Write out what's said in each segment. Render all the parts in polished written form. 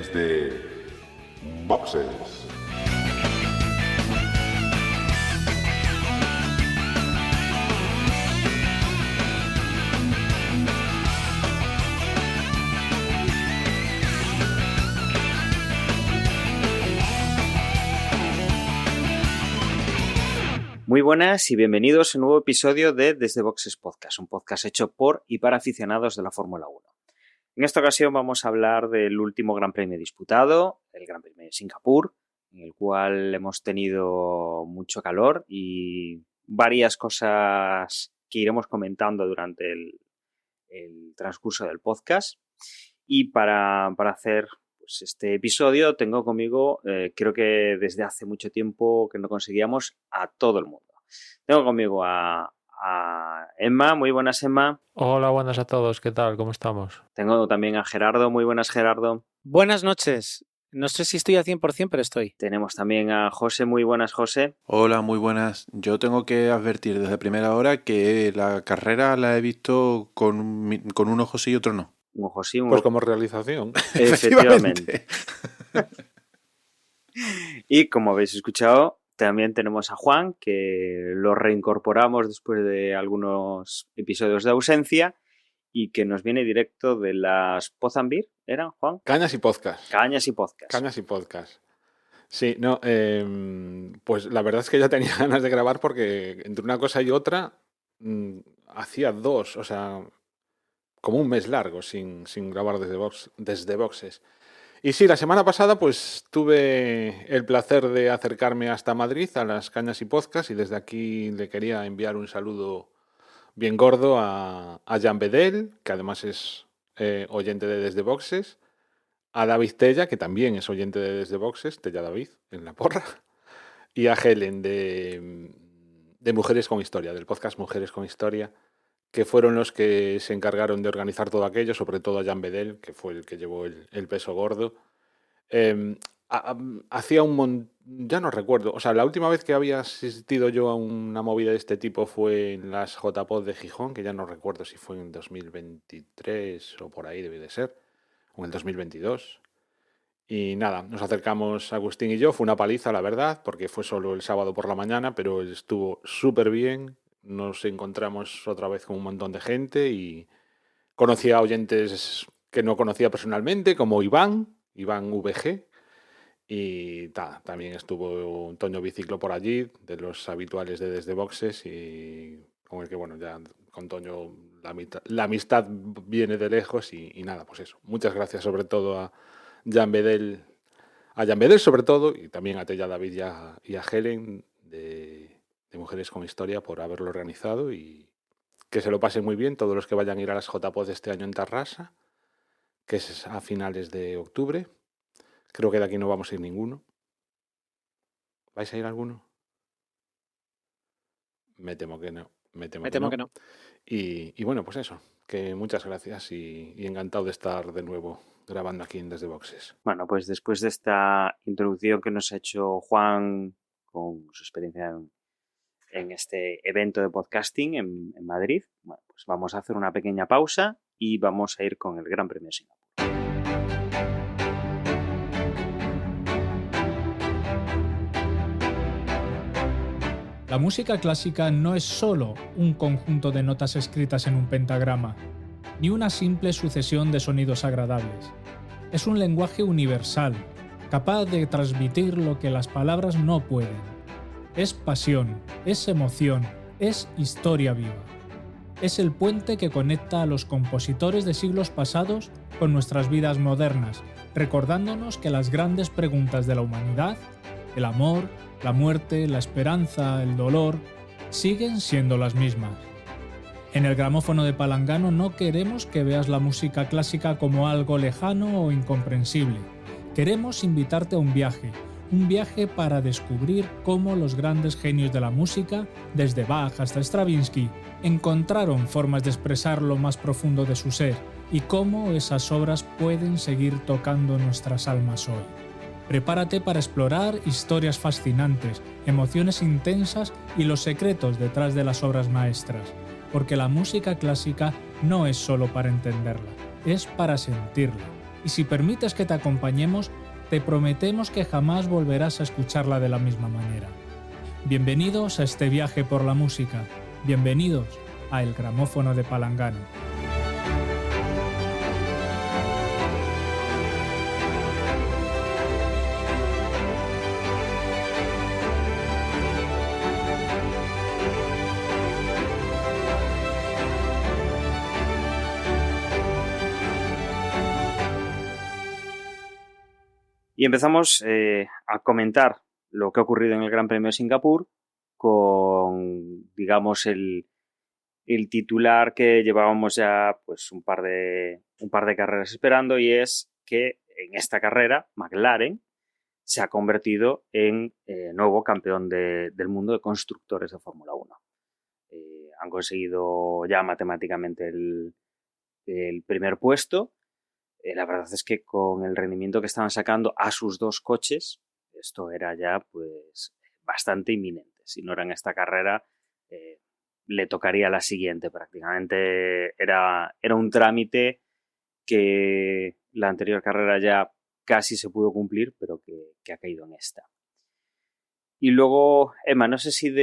desde Boxes. Muy buenas y bienvenidos a un nuevo episodio de Desde Boxes Podcast, un podcast hecho por y para aficionados de la Fórmula 1. En esta ocasión vamos a hablar del último Gran Premio disputado, el Gran Premio de Singapur, en el cual hemos tenido mucho calor y varias cosas que iremos comentando durante el transcurso del podcast. Y para hacer este episodio tengo conmigo, creo que desde hace mucho tiempo que no conseguíamos, a todo el mundo. Tengo conmigo a Emma. Muy buenas, Emma. Hola, buenas a todos. ¿Qué tal? ¿Cómo estamos? Tengo también a Gerardo. Muy buenas, Gerardo. Buenas noches. No sé si estoy al 100%, pero estoy. Tenemos también a José. Muy buenas, José. Hola, muy buenas. Yo tengo que advertir desde primera hora que la carrera la he visto con un ojo sí y otro no. Un ojo sí, Pues como realización. Efectivamente. Y como habéis escuchado, también tenemos a Juan, que lo reincorporamos después de algunos episodios de ausencia y que nos viene directo de las Pozambir, ¿eran, Juan? Cañas y podcast. Cañas y podcast. Cañas y podcast. Sí, no, pues la verdad es que ya tenía ganas de grabar porque entre una cosa y otra hacía dos, o sea, como un mes largo sin grabar desde boxes. Y sí, la semana pasada pues tuve el placer de acercarme hasta Madrid a las Cañas y Podcast y desde aquí le quería enviar un saludo bien gordo a Jan Bedel, que además es oyente de Desde Boxes, a David Tella, que también es oyente de Desde Boxes, Tella David, en la porra, y a Helen de Mujeres con Historia, del podcast Mujeres con Historia, que fueron los que se encargaron de organizar todo aquello, sobre todo a Jan Bedel, que fue el que llevó el peso gordo. Hacía ya no recuerdo, o sea, la última vez que había asistido yo a una movida de este tipo fue en las JPod de Gijón, que ya no recuerdo si fue en 2023 o por ahí debe de ser, o en el 2022. Y nada, nos acercamos Agustín y yo, fue una paliza la verdad, porque fue solo el sábado por la mañana, pero estuvo súper bien. Nos encontramos otra vez con un montón de gente y conocí a oyentes que no conocía personalmente, como Iván VG, y también estuvo Toño Biciclo por allí, de los habituales de Desde Boxes, y con el que, bueno, ya con Toño la amistad viene de lejos y nada, pues eso. Muchas gracias sobre todo a Jan Bedel sobre todo, y también a Tella David y a Helen de Mujeres con Historia por haberlo organizado y que se lo pasen muy bien todos los que vayan a ir a las JPod de este año en Tarrasa, que es a finales de octubre. Creo que de aquí no vamos a ir ninguno. ¿Vais a ir alguno? Me temo que no. Me temo que no. Y bueno, pues eso, que muchas gracias y encantado de estar de nuevo grabando aquí en Desde Boxes. Bueno, pues después de esta introducción que nos ha hecho Juan con su experiencia en este evento de podcasting en Madrid, bueno, pues vamos a hacer una pequeña pausa y vamos a ir con el Gran Premio de Singapur. La música clásica no es solo un conjunto de notas escritas en un pentagrama, ni una simple sucesión de sonidos agradables. Es un lenguaje universal, capaz de transmitir lo que las palabras no pueden. Es pasión, es emoción, es historia viva. Es el puente que conecta a los compositores de siglos pasados con nuestras vidas modernas, recordándonos que las grandes preguntas de la humanidad, el amor, la muerte, la esperanza, el dolor, siguen siendo las mismas. En el gramófono de Palangano no queremos que veas la música clásica como algo lejano o incomprensible. Queremos invitarte a un viaje para descubrir cómo los grandes genios de la música, desde Bach hasta Stravinsky, encontraron formas de expresar lo más profundo de su ser y cómo esas obras pueden seguir tocando nuestras almas hoy. Prepárate para explorar historias fascinantes, emociones intensas y los secretos detrás de las obras maestras, porque la música clásica no es solo para entenderla, es para sentirla. y si permites que te acompañemos, te prometemos que jamás volverás a escucharla de la misma manera. Bienvenidos a este viaje por la música. Bienvenidos a El Gramófono de Palangano. Y empezamos a comentar lo que ha ocurrido en el Gran Premio de Singapur con, digamos, el titular que llevábamos ya pues un par de carreras esperando, y es que en esta carrera McLaren se ha convertido en nuevo campeón del mundo de constructores de Fórmula 1. Han conseguido ya matemáticamente el primer puesto. La verdad es que con el rendimiento que estaban sacando a sus dos coches, esto era ya pues bastante inminente. Si no era en esta carrera, le tocaría la siguiente prácticamente. Era un trámite que la anterior carrera ya casi se pudo cumplir, pero que ha caído en esta. Y luego, Emma, no sé si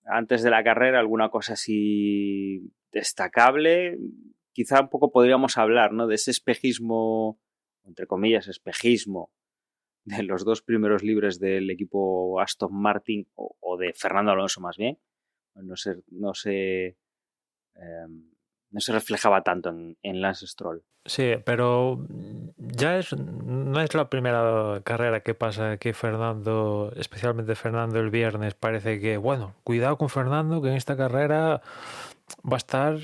antes de la carrera alguna cosa así destacable. Quizá un poco podríamos hablar, ¿no?, de ese espejismo, entre comillas, espejismo de los dos primeros libres del equipo Aston Martin o de Fernando Alonso más bien. No se reflejaba tanto en Lance Stroll. Sí, pero no es la primera carrera que pasa que Fernando, especialmente Fernando el viernes, parece que, bueno, cuidado con Fernando, que en esta carrera va a estar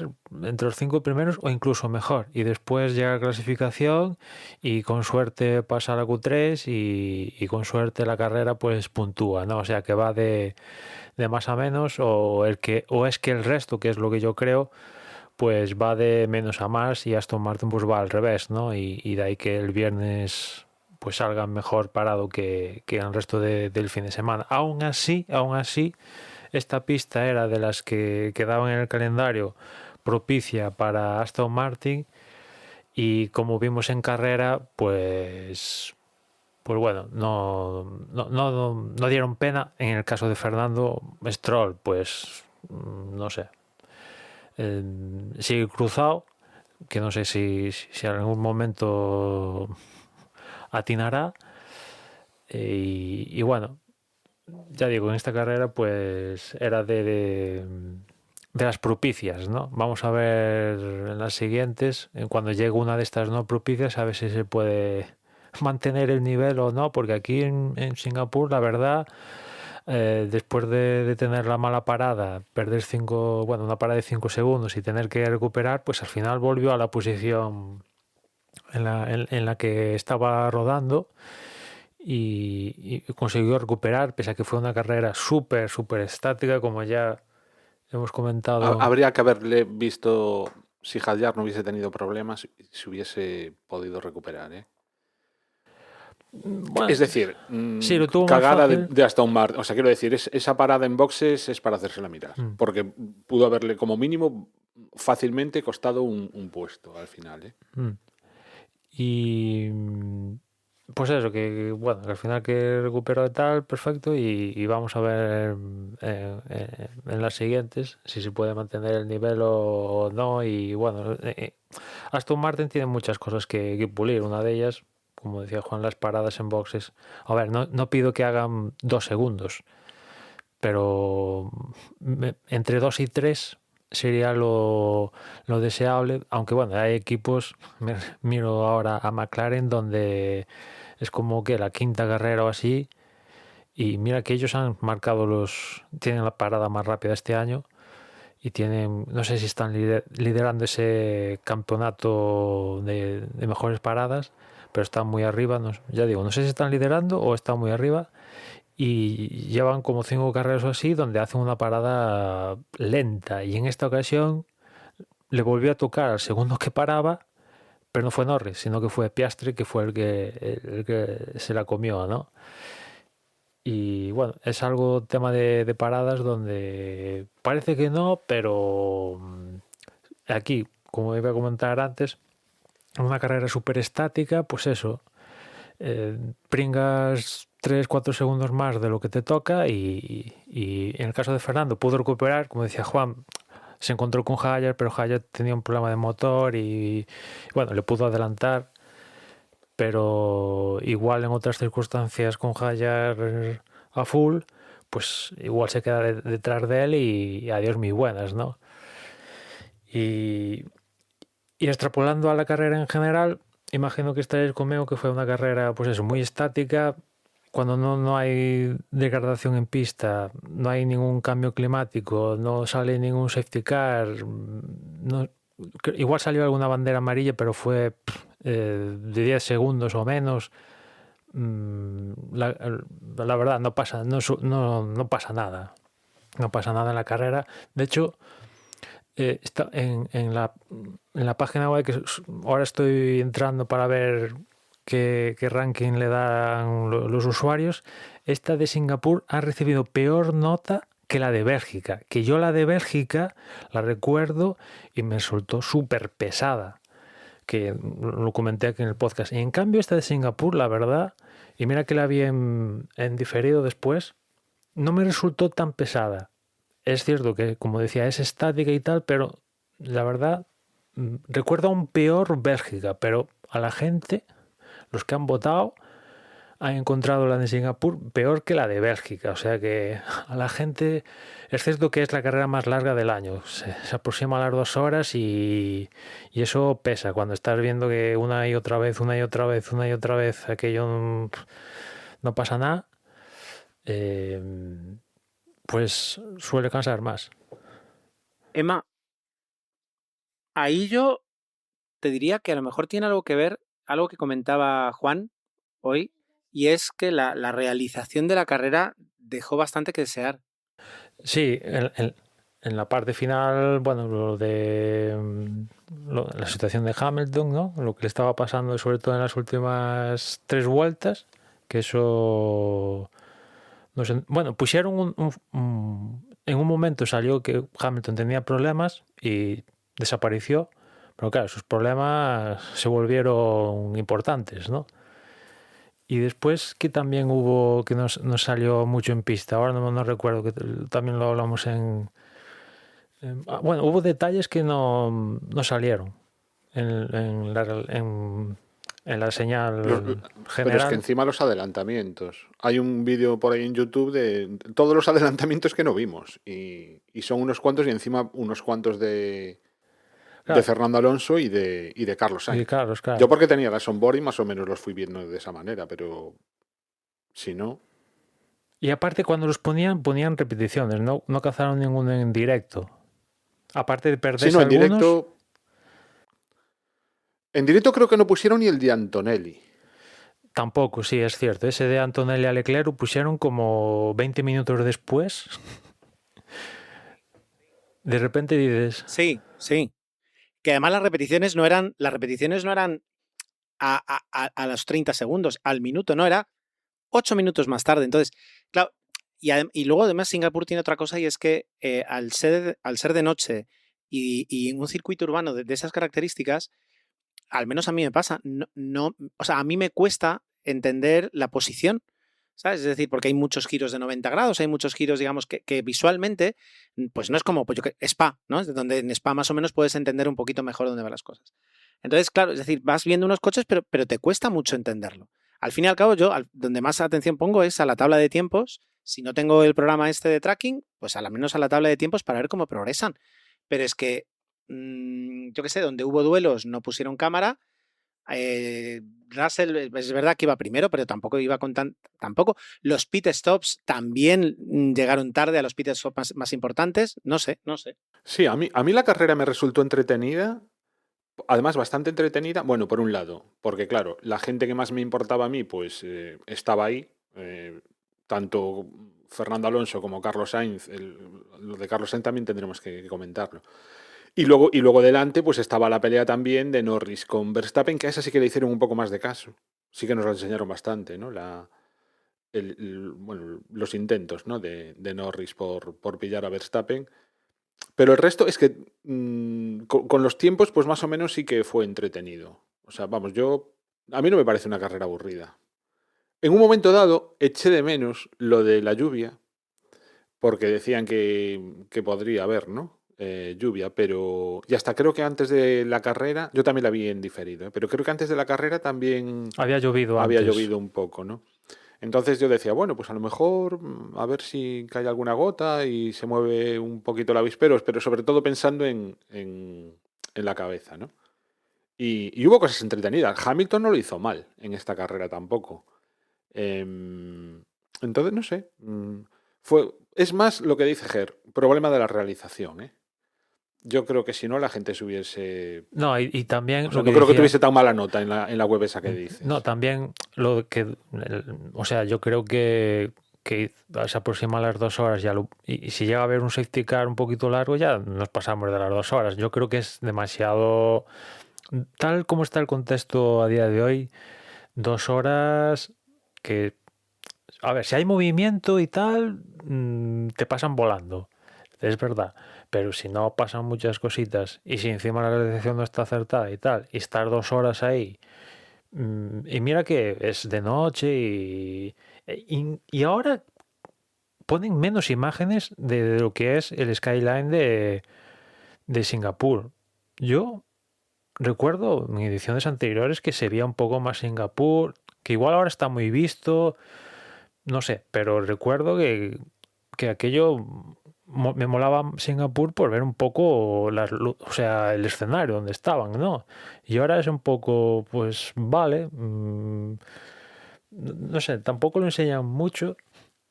entre los 5 primeros o incluso mejor. Y después llega la clasificación y con suerte pasa a la Q3 y con suerte la carrera pues puntúa, ¿no? O sea que va de más a menos, o es que el resto, que es lo que yo creo, pues va de menos a más, y Aston Martin pues va al revés, ¿no? Y de ahí que el viernes pues salga mejor parado que el resto del fin de semana. Aún así, esta pista era de las que quedaban en el calendario propicia para Aston Martin, y como vimos en carrera, pues bueno, no dieron pena. En el caso de Fernando Stroll, pues no sé, sigue cruzado, que no sé si en algún momento atinará, y bueno, ya digo, en esta carrera pues era de las propicias, ¿no? Vamos a ver en las siguientes, cuando llegue una de estas no propicias, a ver si se puede mantener el nivel o no, porque aquí en Singapur, la verdad, después de tener la mala parada, perder una parada de 5 segundos y tener que recuperar, pues al final volvió a la posición en la que estaba rodando, y consiguió recuperar, pese a que fue una carrera súper estática, como ya hemos comentado. Habría que haberle visto si Hadjar no hubiese tenido problemas, si hubiese podido recuperar, ¿eh? Bueno, es decir, sí, lo tuvo cagada más fácil. de Aston Martin. O sea, quiero decir, esa parada en boxes es para hacérsela mirar. Porque pudo haberle, como mínimo, fácilmente costado un puesto al final, ¿eh? Y pues eso, que bueno, que al final que recuperó y tal, perfecto, y vamos a ver en las siguientes si se puede mantener el nivel o no. Y bueno, Aston Martin tiene muchas cosas que pulir. Una de ellas, como decía Juan, las paradas en boxes. A ver, no pido que hagan 2 segundos, pero entre 2 y 3 sería lo deseable. Aunque bueno, hay equipos, miro ahora a McLaren, donde es como que la quinta carrera o así, y mira que ellos han marcado tienen la parada más rápida este año, y tienen, no sé si están liderando ese campeonato de mejores paradas, pero están muy arriba. Ya digo, no sé si están liderando o están muy arriba, y llevan como 5 carreras o así donde hacen una parada lenta, y en esta ocasión le volvió a tocar al segundo que paraba, pero no fue Norris, sino que fue Piastri, que fue el que se la comió, ¿no? Y bueno, es algo tema de paradas donde parece que no, pero aquí, como iba a comentar antes, una carrera súper estática, pues eso, pringas 3-4 segundos más de lo que te toca y en el caso de Fernando pudo recuperar, como decía Juan, se encontró con Haller, pero Haller tenía un problema de motor y bueno, le pudo adelantar, pero igual en otras circunstancias con Haller a full, pues igual se queda detrás de él y adiós muy buenas, ¿no? Y extrapolando a la carrera en general, imagino que estaréis conmigo que fue una carrera, pues eso, muy estática. Cuando no hay degradación en pista, no hay ningún cambio climático, no sale ningún safety car, igual salió alguna bandera amarilla, pero fue de 10 segundos o menos. La verdad, no pasa nada. No pasa nada en la carrera. De hecho, está en la página web que ahora estoy entrando para ver qué ranking le dan los usuarios. Esta de Singapur ha recibido peor nota que la de Bélgica, que yo la de Bélgica la recuerdo y me resultó súper pesada, que lo comenté aquí en el podcast. Y en cambio esta de Singapur, la verdad, y mira que la vi en diferido después, no me resultó tan pesada. Es cierto que, como decía, es estática y tal, pero la verdad, recuerdo un peor Bélgica, pero a la gente, los que han votado, han encontrado la de Singapur peor que la de Bélgica. O sea que a la gente, es cierto que es la carrera más larga del año, se aproxima a las 2 horas y eso pesa, cuando estás viendo que una y otra vez, aquello no pasa nada. Pues suele cansar más. Emma, ahí yo te diría que a lo mejor tiene algo que ver, algo que comentaba Juan hoy, y es que la realización de la carrera dejó bastante que desear. Sí, en la parte final, bueno, la situación de Hamilton, ¿no? Lo que le estaba pasando, sobre todo en las últimas 3 vueltas, que eso... No sé, bueno, pusieron en un momento salió que Hamilton tenía problemas y desapareció, pero claro, sus problemas se volvieron importantes, ¿no? Y después que también hubo, que no salió mucho en pista, ahora no recuerdo, que también lo hablamos bueno, hubo detalles que no salieron en la señal general. Pero es que encima los adelantamientos. Hay un vídeo por ahí en YouTube de todos los adelantamientos que no vimos. Y son unos cuantos y encima unos cuantos de Fernando Alonso y de Carlos Sainz. Y claro. Yo porque tenía las onboard y más o menos los fui viendo de esa manera, pero si no... Y aparte cuando los ponían repeticiones, no cazaron ninguno en directo. Aparte de perderse Sí, no, en algunos, directo... En directo creo que no pusieron ni el de Antonelli. tampoco, sí, es cierto. Ese de Antonelli a Leclerc lo pusieron como 20 minutos después. De repente dices... Sí. Que además las repeticiones no eran a los 30 segundos, al minuto, no, era 8 minutos más tarde. Entonces, claro, y luego además Singapur tiene otra cosa, y es que al ser de noche y en un circuito urbano de esas características, al menos a mí me pasa, o sea, a mí me cuesta entender la posición, ¿sabes? Es decir, porque hay muchos giros de 90 grados, hay muchos giros, digamos, que visualmente, pues no es como Spa, ¿no? Es donde en Spa más o menos puedes entender un poquito mejor dónde van las cosas. Entonces, claro, es decir, vas viendo unos coches, pero te cuesta mucho entenderlo. Al fin y al cabo, yo donde más atención pongo es a la tabla de tiempos. Si no tengo el programa este de tracking, pues al menos a la tabla de tiempos para ver cómo progresan. Pero es que, yo qué sé, donde hubo duelos no pusieron cámara. Russell es verdad que iba primero, pero tampoco iba con tampoco. Los pit stops también llegaron tarde a los pit stops más importantes. No sé. Sí, a mí la carrera me resultó entretenida, además bastante entretenida. Bueno, por un lado, porque claro, la gente que más me importaba a mí, pues estaba ahí. Tanto Fernando Alonso como Carlos Sainz. Lo de Carlos Sainz también tendremos que comentarlo. Y luego delante pues estaba la pelea también de Norris con Verstappen, que a esa sí que le hicieron un poco más de caso. Sí que nos lo enseñaron bastante, ¿no? Bueno, los intentos, ¿no? de Norris por pillar a Verstappen. Pero el resto es que con los tiempos pues más o menos sí que fue entretenido. O sea, vamos, a mí no me parece una carrera aburrida. En un momento dado eché de menos lo de la lluvia, porque decían que podría haber, ¿no? Lluvia, pero... Y hasta creo que antes de la carrera, yo también la vi en diferido, pero creo que antes de la carrera también Había llovido había antes. llovido un poco, ¿no? Entonces yo decía, bueno, pues a lo mejor a ver si cae alguna gota y se mueve un poquito el avispero, pero sobre todo pensando en la cabeza, ¿no? Y hubo cosas entretenidas. Hamilton no lo hizo mal en esta carrera tampoco. Entonces, no sé. Es más lo que dice Ger, problema de la realización, ¿eh? Yo creo que si no, la gente se hubiese... No, y también O sea, lo no que creo que decía- tuviese tan mala nota en la web esa que dices. No, también lo que... O sea, yo creo que se aproxima a las 2 horas ya y si llega a haber un safety car un poquito largo ya nos pasamos de las 2 horas. Yo creo que es demasiado... Tal como está el contexto a día de hoy, 2 horas que... A ver, si hay movimiento y tal, te pasan volando. Es verdad. Pero si no pasan muchas cositas y si encima la realización no está acertada y tal, y estar 2 horas ahí, y mira que es de noche y ahora ponen menos imágenes de lo que es el skyline de Singapur. Yo recuerdo en ediciones anteriores que se veía un poco más Singapur, que igual ahora está muy visto, no sé, pero recuerdo que aquello me molaba Singapur por ver un poco o sea, el escenario donde estaban, ¿no? Y ahora es un poco, pues vale, no sé, tampoco lo enseñan mucho.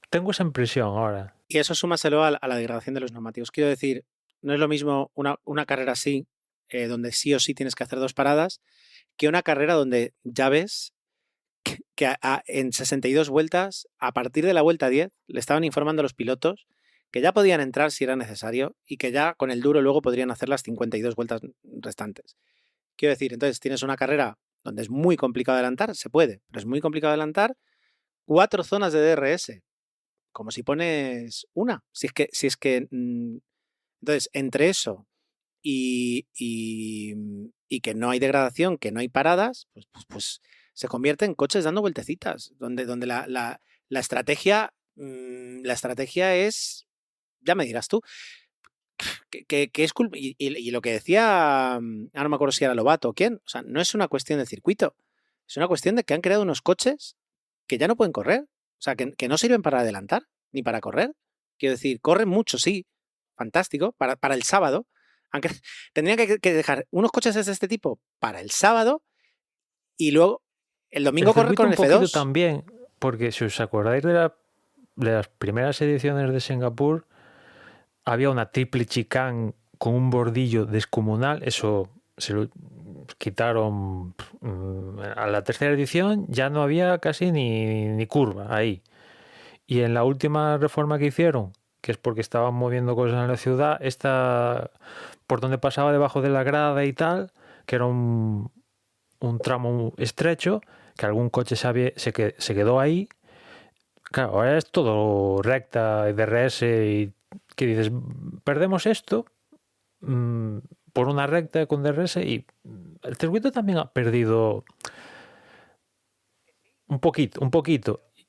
Tengo esa impresión ahora. Y eso súmaselo a la degradación de los neumáticos. Quiero decir, no es lo mismo una carrera así, donde sí o sí tienes que hacer 2 paradas, que una carrera donde ya ves que en 62 vueltas, a partir de la vuelta 10, le estaban informando a los pilotos que ya podían entrar si era necesario y que ya con el duro luego podrían hacer las 52 vueltas restantes. Quiero decir, entonces tienes una carrera donde es muy complicado adelantar, se puede, pero es muy complicado adelantar, 4 zonas de DRS, como si pones una. Si es que entonces, entre eso y que no hay degradación, que no hay paradas, pues se convierte en coches dando vueltecitas, donde la estrategia es, ya me dirás tú, que es y lo que decía, ahora no me acuerdo si era Lobato o quién, o sea, no es una cuestión de circuito, es una cuestión de que han creado unos coches que ya no pueden correr, o sea, que no sirven para adelantar ni para correr. Quiero decir, corren mucho, sí, fantástico, para el sábado. Aunque tendrían que dejar unos coches de este tipo para el sábado y luego el domingo correr con el un poquito F2. también, porque si os acordáis de las primeras ediciones de Singapur, había una triple chicane con un bordillo descomunal, eso se lo quitaron a la tercera edición, ya no había casi ni curva ahí. Y en la última reforma que hicieron, que es porque estaban moviendo cosas en la ciudad, esta por donde pasaba debajo de la grada y tal, que era un tramo estrecho, que algún coche se quedó ahí. Claro, ahora es todo recta, DRS y que dices, perdemos esto por una recta con DRS y el circuito también ha perdido un poquito.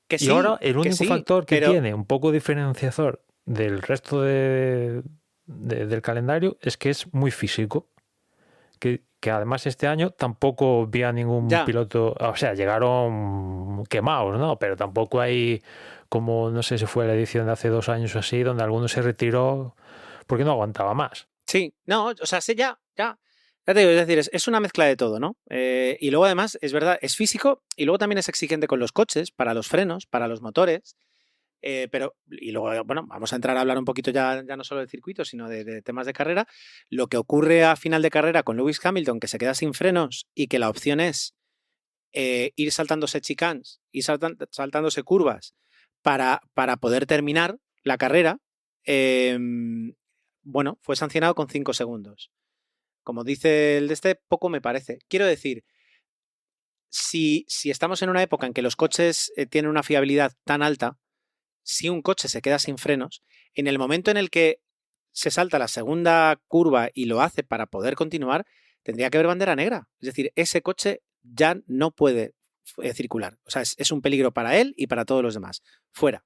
Que Y sí, ahora el único sí, factor que pero tiene un poco diferenciador del resto del calendario es que es muy físico. Que además este año tampoco vi a ningún ya, piloto, o sea, llegaron quemados, ¿no? Pero tampoco hay, como no sé si fue la edición de hace 2 años o así, donde alguno se retiró porque no aguantaba más. sí, no, o sea, sé ya te digo, es decir, es una mezcla de todo, ¿no? Y luego además, es verdad, es físico y luego también es exigente con los coches, para los frenos, para los motores. Pero, y luego, bueno, vamos a entrar a hablar un poquito ya no solo del circuito, sino de temas de carrera. Lo que ocurre a final de carrera con Lewis Hamilton, que se queda sin frenos y que la opción es ir saltándose chicanes, ir saltándose curvas para poder terminar la carrera, bueno, fue sancionado con 5 segundos. Como dice el de este, poco me parece. Quiero decir, si estamos en una época en que los coches tienen una fiabilidad tan alta, si un coche se queda sin frenos, en el momento en el que se salta la segunda curva y lo hace para poder continuar, tendría que haber bandera negra. Es decir, ese coche ya no puede circular. O sea, es un peligro para él y para todos los demás. Fuera.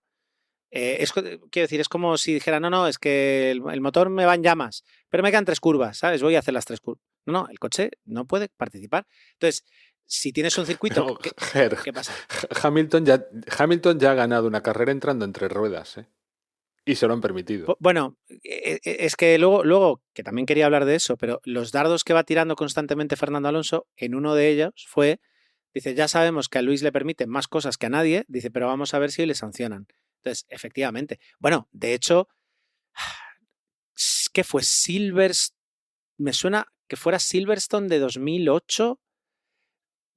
Quiero decir, es como si dijera, no, es que el motor me va en llamas, pero me quedan 3 curvas, ¿sabes? Voy a hacer las 3 curvas. No, el coche no puede participar. Entonces, si tienes un circuito... No, ¿Qué pasa? Hamilton ya ha ganado una carrera entrando entre ruedas, ¿eh? Y se lo han permitido. Bueno, es que luego, que también quería hablar de eso, pero los dardos que va tirando constantemente Fernando Alonso, en uno de ellos dice, ya sabemos que a Luis le permiten más cosas que a nadie, dice, pero vamos a ver si le sancionan. Entonces, efectivamente. Bueno, de hecho, ¿qué fue? Me suena que fuera Silverstone de 2008,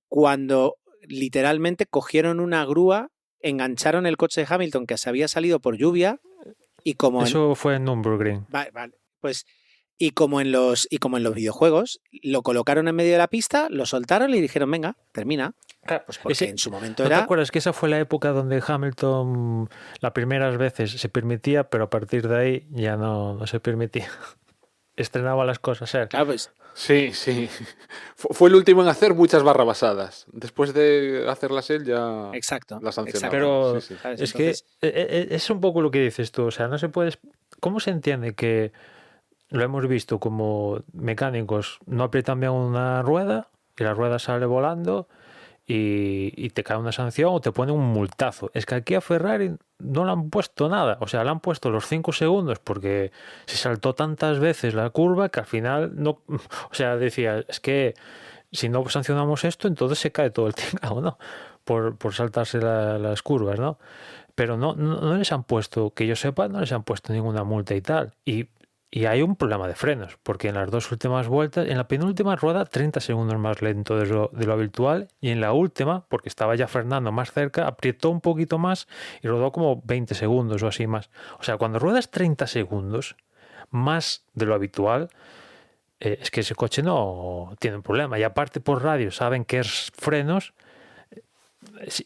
cuando literalmente cogieron una grúa, engancharon el coche de Hamilton que se había salido por lluvia y como... Eso fue en Nürburgring. Vale, pues... Y como en los videojuegos, lo colocaron en medio de la pista, lo soltaron y dijeron, venga, termina. Pues porque en su momento ¿No era... te acuerdas que esa fue la época donde Hamilton las primeras veces se permitía, pero a partir de ahí ya no se permitía? Estrenaba las cosas él. Claro, pues... Sí. Fue el último en hacer muchas barrabasadas. Después de hacerlas él ya Exacto. las sancionaba. Pero Sí. ¿sabes? es Entonces, que es un poco lo que dices tú. O sea, no se puede... ¿Cómo se entiende que lo hemos visto como mecánicos no aprietan bien una rueda y la rueda sale volando y te cae una sanción o te ponen un multazo? Es que aquí a Ferrari no le han puesto nada. O sea, le han puesto los 5 segundos porque se saltó tantas veces la curva que al final no... O sea, decía, es que si no sancionamos esto, entonces se cae todo el tinglado, ¿no? Por saltarse las curvas, ¿no? Pero no les han puesto, que yo sepa, no les han puesto ninguna multa y tal. Y hay un problema de frenos, porque en las 2 últimas vueltas, en la penúltima rueda 30 segundos más lento de lo habitual, y en la última, porque estaba ya Fernando más cerca, apretó un poquito más y rodó como 20 segundos o así más. O sea, cuando ruedas 30 segundos más de lo habitual, es que ese coche no tiene un problema. Y aparte por radio saben que es frenos.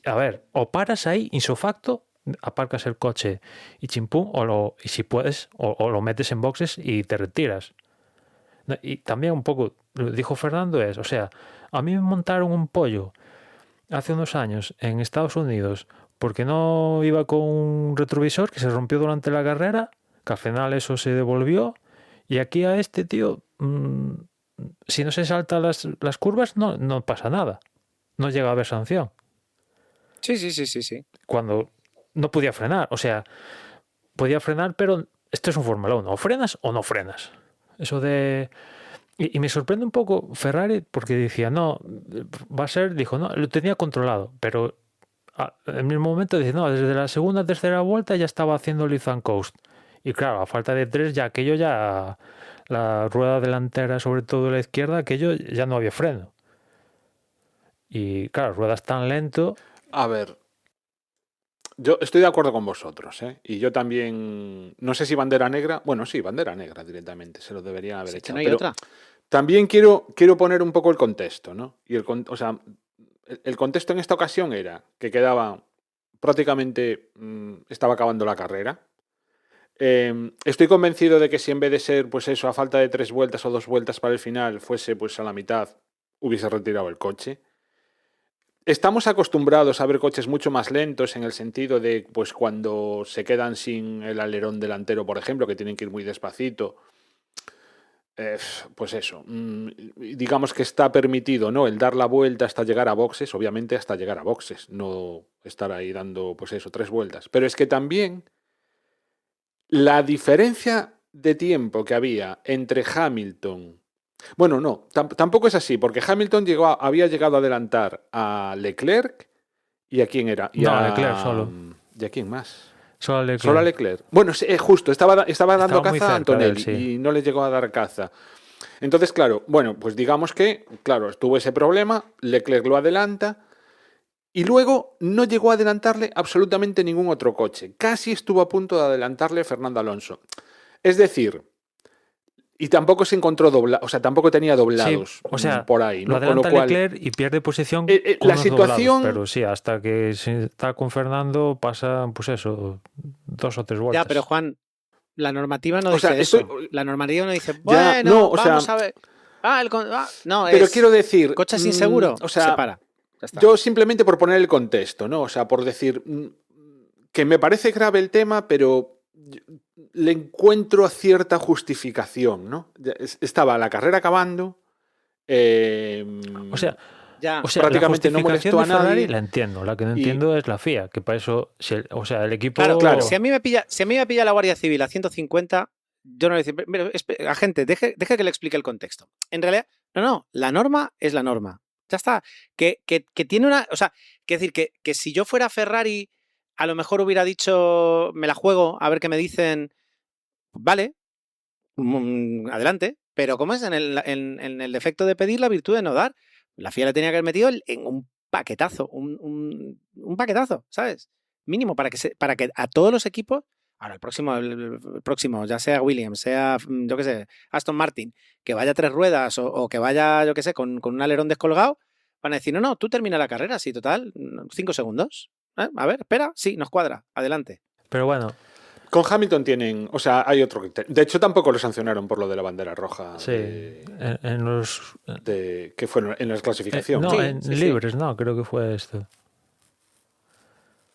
A ver, o paras ahí, insofacto, aparcas el coche y chimpún, y si puedes, o lo metes en boxes y te retiras. Y también un poco, lo dijo Fernando, o sea, a mí me montaron un pollo hace unos años en Estados Unidos porque no iba con un retrovisor que se rompió durante la carrera, que al final eso se devolvió, y aquí a este tío, si no se salta las curvas, no pasa nada, no llega a haber sanción. Sí. Cuando no podía frenar, o sea, podía frenar, pero esto es un Fórmula 1, o frenas o no frenas. Eso de... Y me sorprende un poco Ferrari porque decía, no, dijo, no, lo tenía controlado, pero en el mismo momento dice, no, desde la segunda, tercera vuelta ya estaba haciendo lift and coast. Y claro, a falta de 3, la rueda delantera, sobre todo la izquierda, aquello ya no había freno. Y claro, ruedas tan lento... A ver, yo estoy de acuerdo con vosotros, ¿eh? Y yo también, no sé si bandera negra, bueno, sí, bandera negra directamente, se lo deberían haber hecho. ¿No hay pero otra? también quiero poner un poco el contexto, ¿no? Y el contexto en esta ocasión era que quedaba prácticamente, estaba acabando la carrera. Estoy convencido de que si en vez de ser, pues eso, a falta de 3 vueltas o 2 vueltas para el final, fuese pues a la mitad, hubiese retirado el coche. Estamos acostumbrados a ver coches mucho más lentos en el sentido de, pues cuando se quedan sin el alerón delantero, por ejemplo, que tienen que ir muy despacito, pues eso, digamos que está permitido, ¿no? El dar la vuelta hasta llegar a boxes, obviamente hasta llegar a boxes, no estar ahí dando, pues eso, 3 vueltas. Pero es que también la diferencia de tiempo que había entre Hamilton... Bueno, no, tampoco es así, porque Hamilton había llegado a adelantar a Leclerc y a quién era. A Leclerc solo. ¿Y a quién más? Solo a Leclerc. Solo a Leclerc. Bueno, justo, estaba dando caza a Antonelli sí. y no le llegó a dar caza. Entonces, claro, bueno, pues digamos que, claro, tuvo ese problema, Leclerc lo adelanta y luego no llegó a adelantarle absolutamente ningún otro coche. Casi estuvo a punto de adelantarle a Fernando Alonso. Es decir... Y tampoco se encontró o sea, tampoco tenía doblados, sí, o sea, por ahí, ¿no? Lo adelanta con lo cual, Leclerc y pierde posición la situación... doblados, pero sí, hasta que se está con Fernando pasan, pues eso, 2 o 3 vueltas. Ya, pero Juan, la normativa no dice eso. La normativa no dice, ya, bueno, no, vamos a ver. No, Pero es quiero decir... coche sin seguro, o sea, se para. Ya está. yo simplemente por poner el contexto, ¿no? O sea, por decir que me parece grave el tema, pero le encuentro cierta justificación, ¿no? Estaba la carrera acabando. O sea, Ya. prácticamente la no molestó justificación a de Ferrari nadie. la entiendo. La que no Y- entiendo es la FIA, que para eso, o sea, el equipo... Claro. Si a mí me pilla la Guardia Civil a 150, yo no le digo, "Mira, agente, deje que le explique el contexto". En realidad, no, la norma es la norma. Ya está. Que tiene una. O sea, quiero decir que si yo fuera Ferrari, a lo mejor hubiera dicho, me la juego, a ver qué me dicen. Vale, adelante. Pero como es en el defecto de pedir, la virtud de no dar. La FIA le tenía que haber metido en un paquetazo, un paquetazo, ¿sabes? Mínimo para que a todos los equipos, ahora el próximo, ya sea Williams, sea, yo qué sé, Aston Martin, que vaya a 3 ruedas o que vaya, yo qué sé, con un alerón descolgado, van a decir, no, tú termina la carrera, sí, total, 5 segundos. A ver, espera, sí, nos cuadra, adelante. Pero bueno, Con Hamilton tienen... O sea, hay otro criterio. De hecho, tampoco lo sancionaron por lo de la bandera roja. sí, en los... Que fueron en las clasificaciones. no, Sí, en sí. libres, no, creo que fue esto.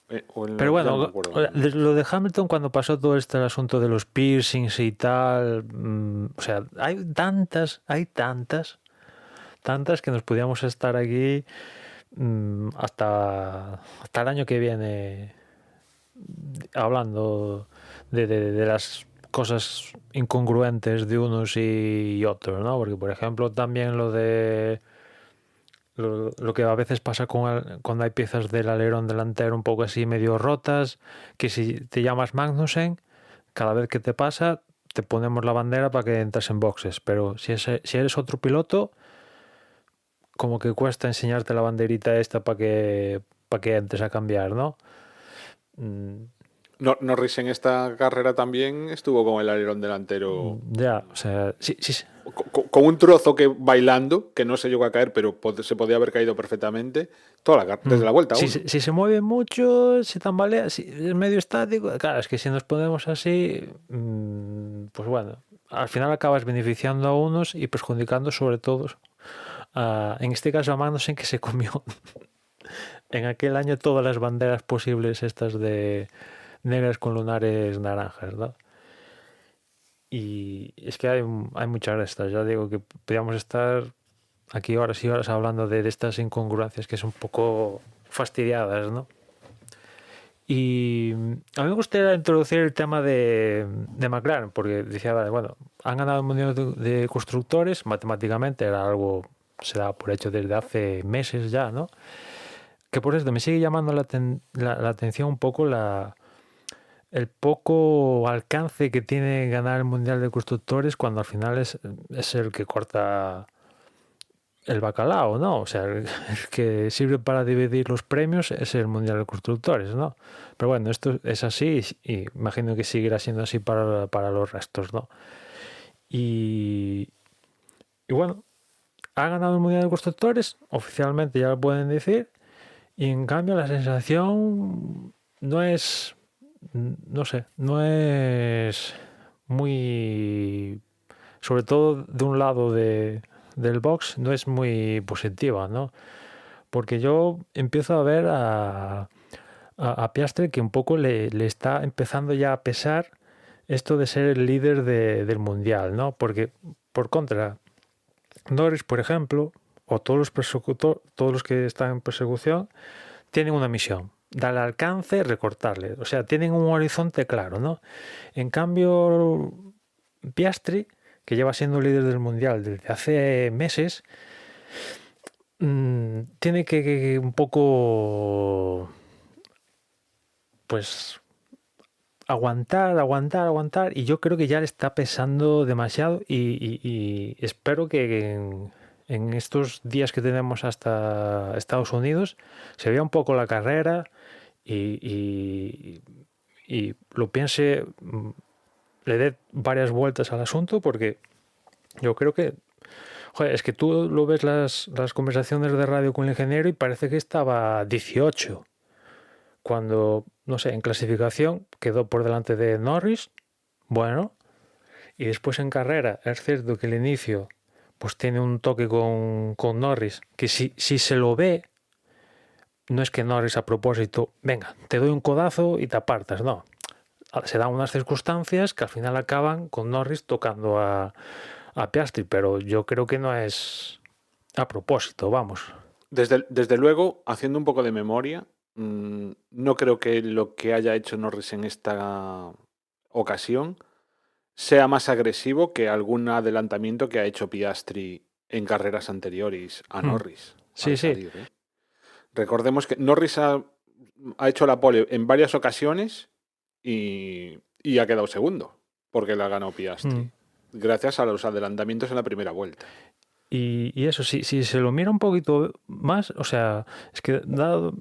Pero Ya bueno, no me acuerdo. lo de Hamilton cuando pasó todo el asunto de los piercings y tal, o sea, hay tantas que nos podíamos estar aquí hasta el año que viene hablando de las cosas incongruentes de unos y otros, ¿no? Porque, por ejemplo, también lo que a veces pasa cuando hay piezas del alerón delantero un poco así medio rotas, que si te llamas Magnussen, cada vez que te pasa te ponemos la bandera para que entres en boxes, pero si eres otro piloto, como que cuesta enseñarte la banderita esta para que entres a cambiar, ¿no? Norris en esta carrera también estuvo con el alerón delantero Ya, o sea, sí. con un trozo que bailando, que no se llegó a caer, pero se podía haber caído perfectamente desde la vuelta Si, 1. si se mueve mucho, se tambalea, si es medio estático, claro, es que si nos ponemos así, pues bueno, al final acabas beneficiando a unos y perjudicando sobre todo, en este caso a Magnussen, que se comió en aquel año todas las banderas posibles estas de negras con lunares naranjas, ¿no? Y es que hay muchas de estas, ya digo que podríamos estar aquí horas y horas hablando de estas incongruencias que son un poco fastidiadas, ¿no? Y a mí me gustaría introducir el tema de McLaren, porque decía, vale, bueno, han ganado el Mundial de Constructores, matemáticamente era algo, se daba por hecho desde hace meses ya, ¿no? Que por esto me sigue llamando la atención un poco el poco alcance que tiene ganar el Mundial de Constructores cuando al final es el que corta el bacalao, ¿no? O sea, el que sirve para dividir los premios es el Mundial de Constructores, ¿no? Pero bueno, esto es así y imagino que seguirá siendo así para los restos, ¿no? Y bueno, ha ganado el Mundial de Constructores, oficialmente ya lo pueden decir, y en cambio la sensación no es, no sé, no es muy, sobre todo de un lado del box, no es muy positiva, ¿no? Porque yo empiezo a ver a Piastri que un poco le está empezando ya a pesar esto de ser el líder del mundial, ¿no? Porque por contra, Norris, por ejemplo, o todos los que están en persecución, tienen una misión: darle alcance, recortarle. O sea, tienen un horizonte claro, ¿no? En cambio, Piastri, que lleva siendo líder del mundial desde hace meses, tiene que un poco, pues, aguantar, y yo creo que ya le está pesando demasiado y espero que en estos días que tenemos hasta Estados Unidos se vea un poco la carrera y lo piense, le dé varias vueltas al asunto, porque yo creo que, joder, es que tú lo ves las conversaciones de radio con el ingeniero y parece que estaba 18 cuando, no sé, en clasificación quedó por delante de Norris, bueno, y después en carrera es cierto que el inicio pues tiene un toque con Norris, que si se lo ve, no es que Norris a propósito, venga, te doy un codazo y te apartas, no. Se dan unas circunstancias que al final acaban con Norris tocando a Piastri, pero yo creo que no es a propósito, vamos. Desde luego, haciendo un poco de memoria, no creo que lo que haya hecho Norris en esta ocasión sea más agresivo que algún adelantamiento que ha hecho Piastri en carreras anteriores a Norris. Sí, al sí. salir, ¿eh? Recordemos que Norris ha hecho la pole en varias ocasiones y ha quedado segundo, porque la ha ganado Piastri, gracias a los adelantamientos en la primera vuelta. Y eso, si se lo mira un poquito más, o sea, es que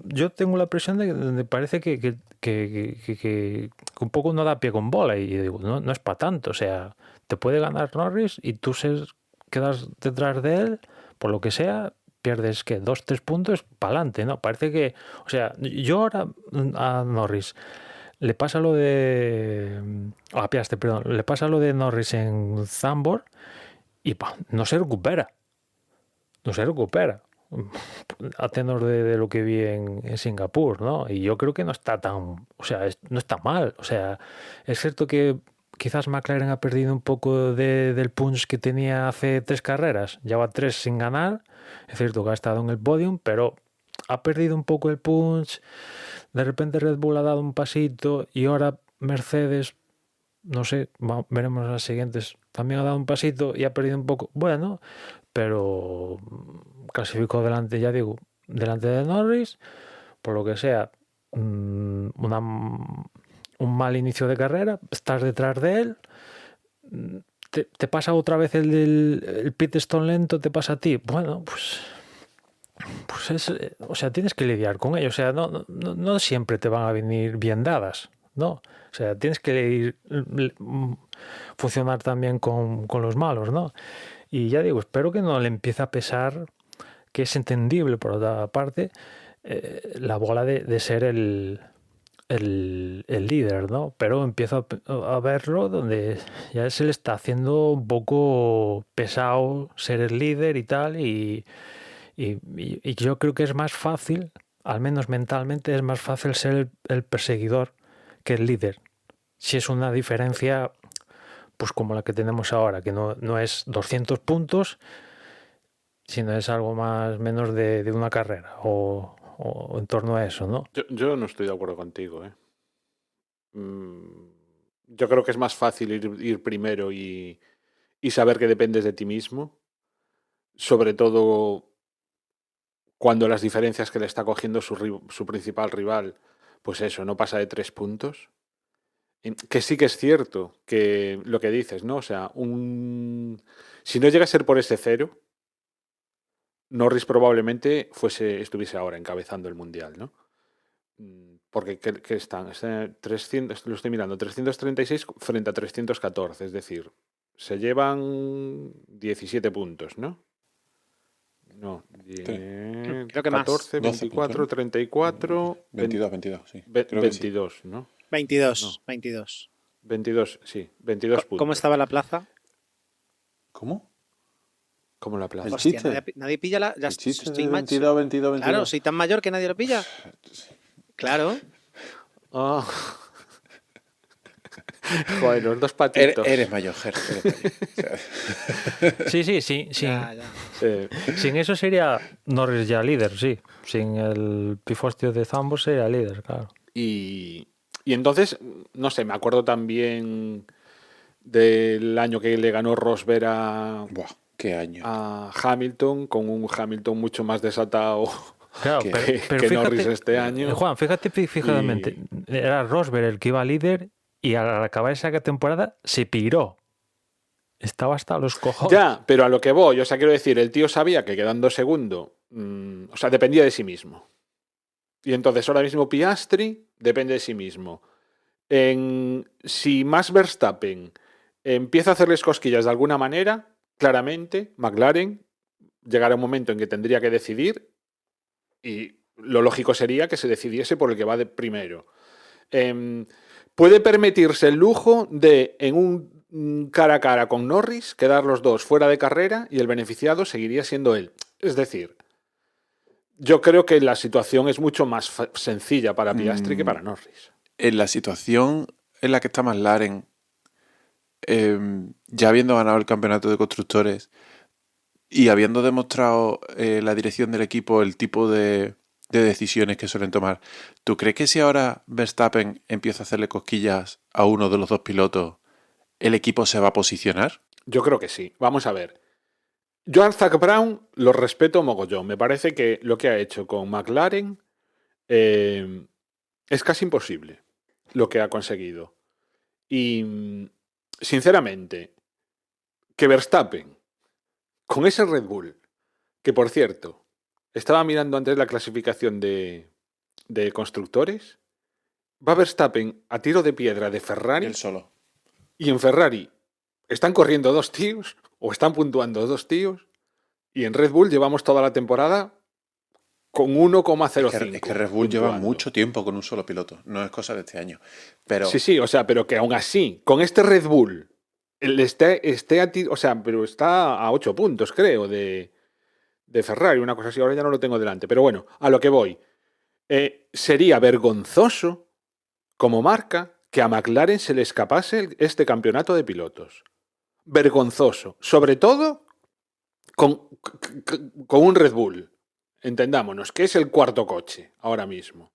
yo tengo la impresión de que me parece que un poco no da pie con bola y digo, no es para tanto, o sea, te puede ganar Norris y tú quedas detrás de él, por lo que sea, pierdes, ¿qué? 2-3 puntos para adelante, ¿no? Parece que, o sea, yo ahora a Norris le pasa lo de... a Piastri, perdón, le pasa lo de Norris en Zandvoort y no se recupera. No se recupera a tenor de lo que vi en Singapur, ¿no? Y yo creo que no está tan, o sea, no está mal. O sea, es cierto que quizás McLaren ha perdido un poco del punch que tenía hace 3 carreras. Lleva 3 sin ganar. Es cierto que ha estado en el podium, pero ha perdido un poco el punch. De repente Red Bull ha dado un pasito y ahora Mercedes, no sé, veremos las siguientes, también ha dado un pasito y ha perdido un poco. Bueno, pero clasificó delante, ya digo, delante de Norris, por lo que sea, un mal inicio de carrera, estás detrás de él, te pasa otra vez el pit stop lento, te pasa a ti, bueno, pues es, o sea, tienes que lidiar con ello, o sea, no siempre te van a venir bien dadas, ¿no? O sea, tienes que funcionar también con los malos, ¿no? Y ya digo, espero que no le empiece a pesar, que es entendible por otra parte, la bola de ser el líder, ¿no? Pero empiezo a verlo donde ya se le está haciendo un poco pesado ser el líder y tal, y yo creo que es más fácil, al menos mentalmente, es más fácil ser el perseguidor que el líder. Si es una diferencia, pues como la que tenemos ahora, que no es 200 puntos, sino es algo menos de una carrera o en torno a eso, ¿no? Yo no estoy de acuerdo contigo, ¿eh? Yo creo que es más fácil ir primero y saber que dependes de ti mismo, sobre todo cuando las diferencias que le está cogiendo su principal rival, pues eso, no pasa de 3 puntos. Que sí que es cierto que lo que dices, ¿no? O sea, si no llega a ser por ese 0, Norris probablemente estuviese ahora encabezando el Mundial, ¿no? Porque ¿qué están? 300, lo estoy mirando, 336 frente a 314, es decir, se llevan 17 puntos, ¿no? No, Creo que 14, más. 24, 12, 34... 22, sí. 22, sí. ¿no? 22, No. 22. 22, sí, 22 puntos. ¿Cómo estaba la plaza? ¿Cómo? ¿Cómo la plaza? El Hostia, chiste. nadie pilla la... El chiste estoy de macho. 22, 22, 22. Claro, soy tan mayor que nadie lo pilla. Claro. Ah. Joder, los dos patitos. Eres mayor, Ger. Sí. Ya. Sin eso sería Norris ya líder, sí. Sin el pifostio de Zandvoort sería líder, claro. Y entonces, no sé, me acuerdo también del año que le ganó Rosberg Buah, qué año. a Hamilton, con un Hamilton mucho más desatado Claro, que- pero que fíjate, Norris este año. Juan, fíjate, era Rosberg el que iba líder y al acabar esa temporada se piró. Estaba hasta los cojones. Ya, pero a lo que voy, o sea, quiero decir, el tío sabía que quedando segundo, o sea, dependía de sí mismo. Y entonces ahora mismo Piastri depende de sí mismo. Si Max Verstappen empieza a hacerles cosquillas de alguna manera, claramente McLaren llegará un momento en que tendría que decidir y lo lógico sería que se decidiese por el que va de primero. Puede permitirse el lujo de, en un cara a cara con Norris, quedar los dos fuera de carrera y el beneficiado seguiría siendo él. Es decir, yo creo que la situación es mucho más sencilla para Piastri que para Norris. En la situación en la que está McLaren, ya habiendo ganado el campeonato de constructores y habiendo demostrado la dirección del equipo el tipo de decisiones que suelen tomar, ¿tú crees que si ahora Verstappen empieza a hacerle cosquillas a uno de los dos pilotos, el equipo se va a posicionar? Yo creo que sí. Vamos a ver. Yo al Zak Brown lo respeto mogollón. Me parece que lo que ha hecho con McLaren es casi imposible lo que ha conseguido. Y sinceramente, que Verstappen, con ese Red Bull, que por cierto, estaba mirando antes la clasificación de constructores, va Verstappen a tiro de piedra de Ferrari. Él solo. Y en Ferrari están corriendo dos tíos o están puntuando dos tíos y en Red Bull llevamos toda la temporada con 1,05. Es que Red Bull lleva puntuando. mucho tiempo con un solo piloto, no es cosa de este año. Pero Sí, o sea, pero que aún así, con este Red Bull, pero está a 8 puntos, creo, de Ferrari, una cosa así, ahora ya no lo tengo delante. Pero bueno, a lo que voy. Sería vergonzoso como marca que a McLaren se le escapase este campeonato de pilotos. Vergonzoso. Sobre todo con un Red Bull. Entendámonos, que es el cuarto coche ahora mismo.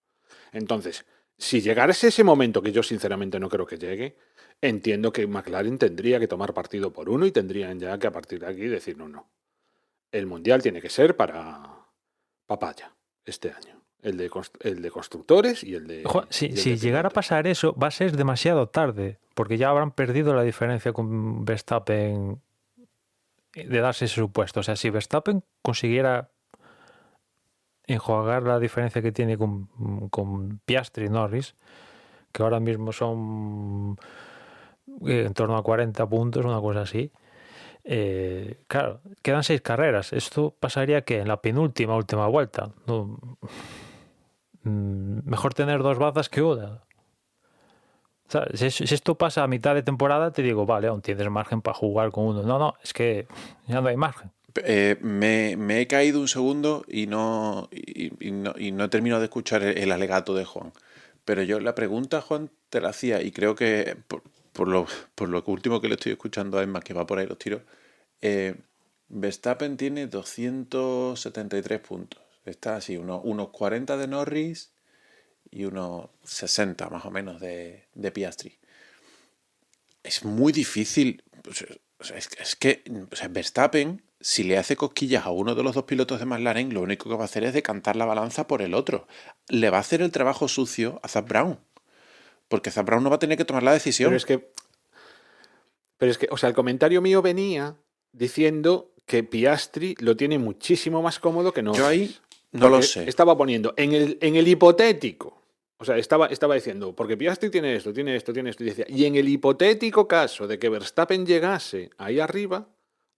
Entonces, si llegase ese momento, que yo sinceramente no creo que llegue, entiendo que McLaren tendría que tomar partido por uno y tendrían ya que a partir de aquí decir no. El Mundial tiene que ser para Papaya este año. El de constructores y el de... Si llegara a pasar eso, va a ser demasiado tarde, porque ya habrán perdido la diferencia con Verstappen de darse ese supuesto. O sea, si Verstappen consiguiera enjuagar la diferencia que tiene con Piastri y Norris, que ahora mismo son en torno a 40 puntos, una cosa así. Claro, quedan 6 carreras. Esto pasaría que en la última vuelta. No, mejor tener 2 bazas que una. O sea, si esto pasa a mitad de temporada, te digo, vale, aún tienes margen para jugar con uno. No, es que ya no hay margen. me he caído un segundo y no he terminado de escuchar el alegato de Juan. Pero yo la pregunta, Juan, te la hacía y creo que por lo último que le estoy escuchando a Emma, que va por ahí los tiros, Verstappen tiene 273 puntos. Está así, unos 40 de Norris y unos 60 más o menos de Piastri. Es muy difícil. Es que Verstappen, si le hace cosquillas a uno de los dos pilotos de McLaren, lo único que va a hacer es decantar la balanza por el otro. Le va a hacer el trabajo sucio a Zak Brown. Porque Zak Brown no va a tener que tomar la decisión. Pero es que, o sea, el comentario mío venía diciendo que Piastri lo tiene muchísimo más cómodo que Norris. Yo ahí no lo sé. Estaba poniendo en el hipotético. O sea, estaba diciendo, porque Piastri tiene esto. Y decía, y en el hipotético caso de que Verstappen llegase ahí arriba,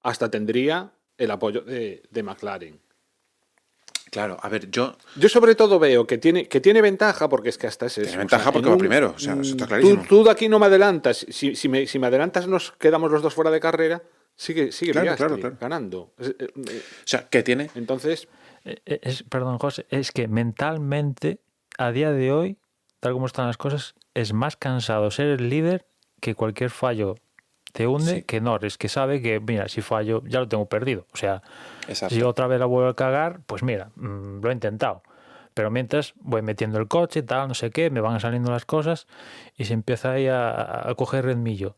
hasta tendría el apoyo de McLaren. Claro, a ver, yo sobre todo veo que tiene ventaja, porque es que hasta ese... Tiene ventaja porque va primero, o sea, eso está clarísimo. Tú de aquí no me adelantas. Si me adelantas, nos quedamos los dos fuera de carrera. Sigue Piastri ganando. O sea, ¿qué tiene? Entonces... Perdón, José, es que mentalmente, a día de hoy, tal como están las cosas, es más cansado ser el líder que cualquier fallo te hunde, sí, que Norris, que sabe que, mira, si fallo ya lo tengo perdido. O sea, exacto, si otra vez la vuelvo a cagar, pues mira, lo he intentado. Pero mientras voy metiendo el coche, tal, no sé qué, me van saliendo las cosas y se empieza ahí a coger ritmillo.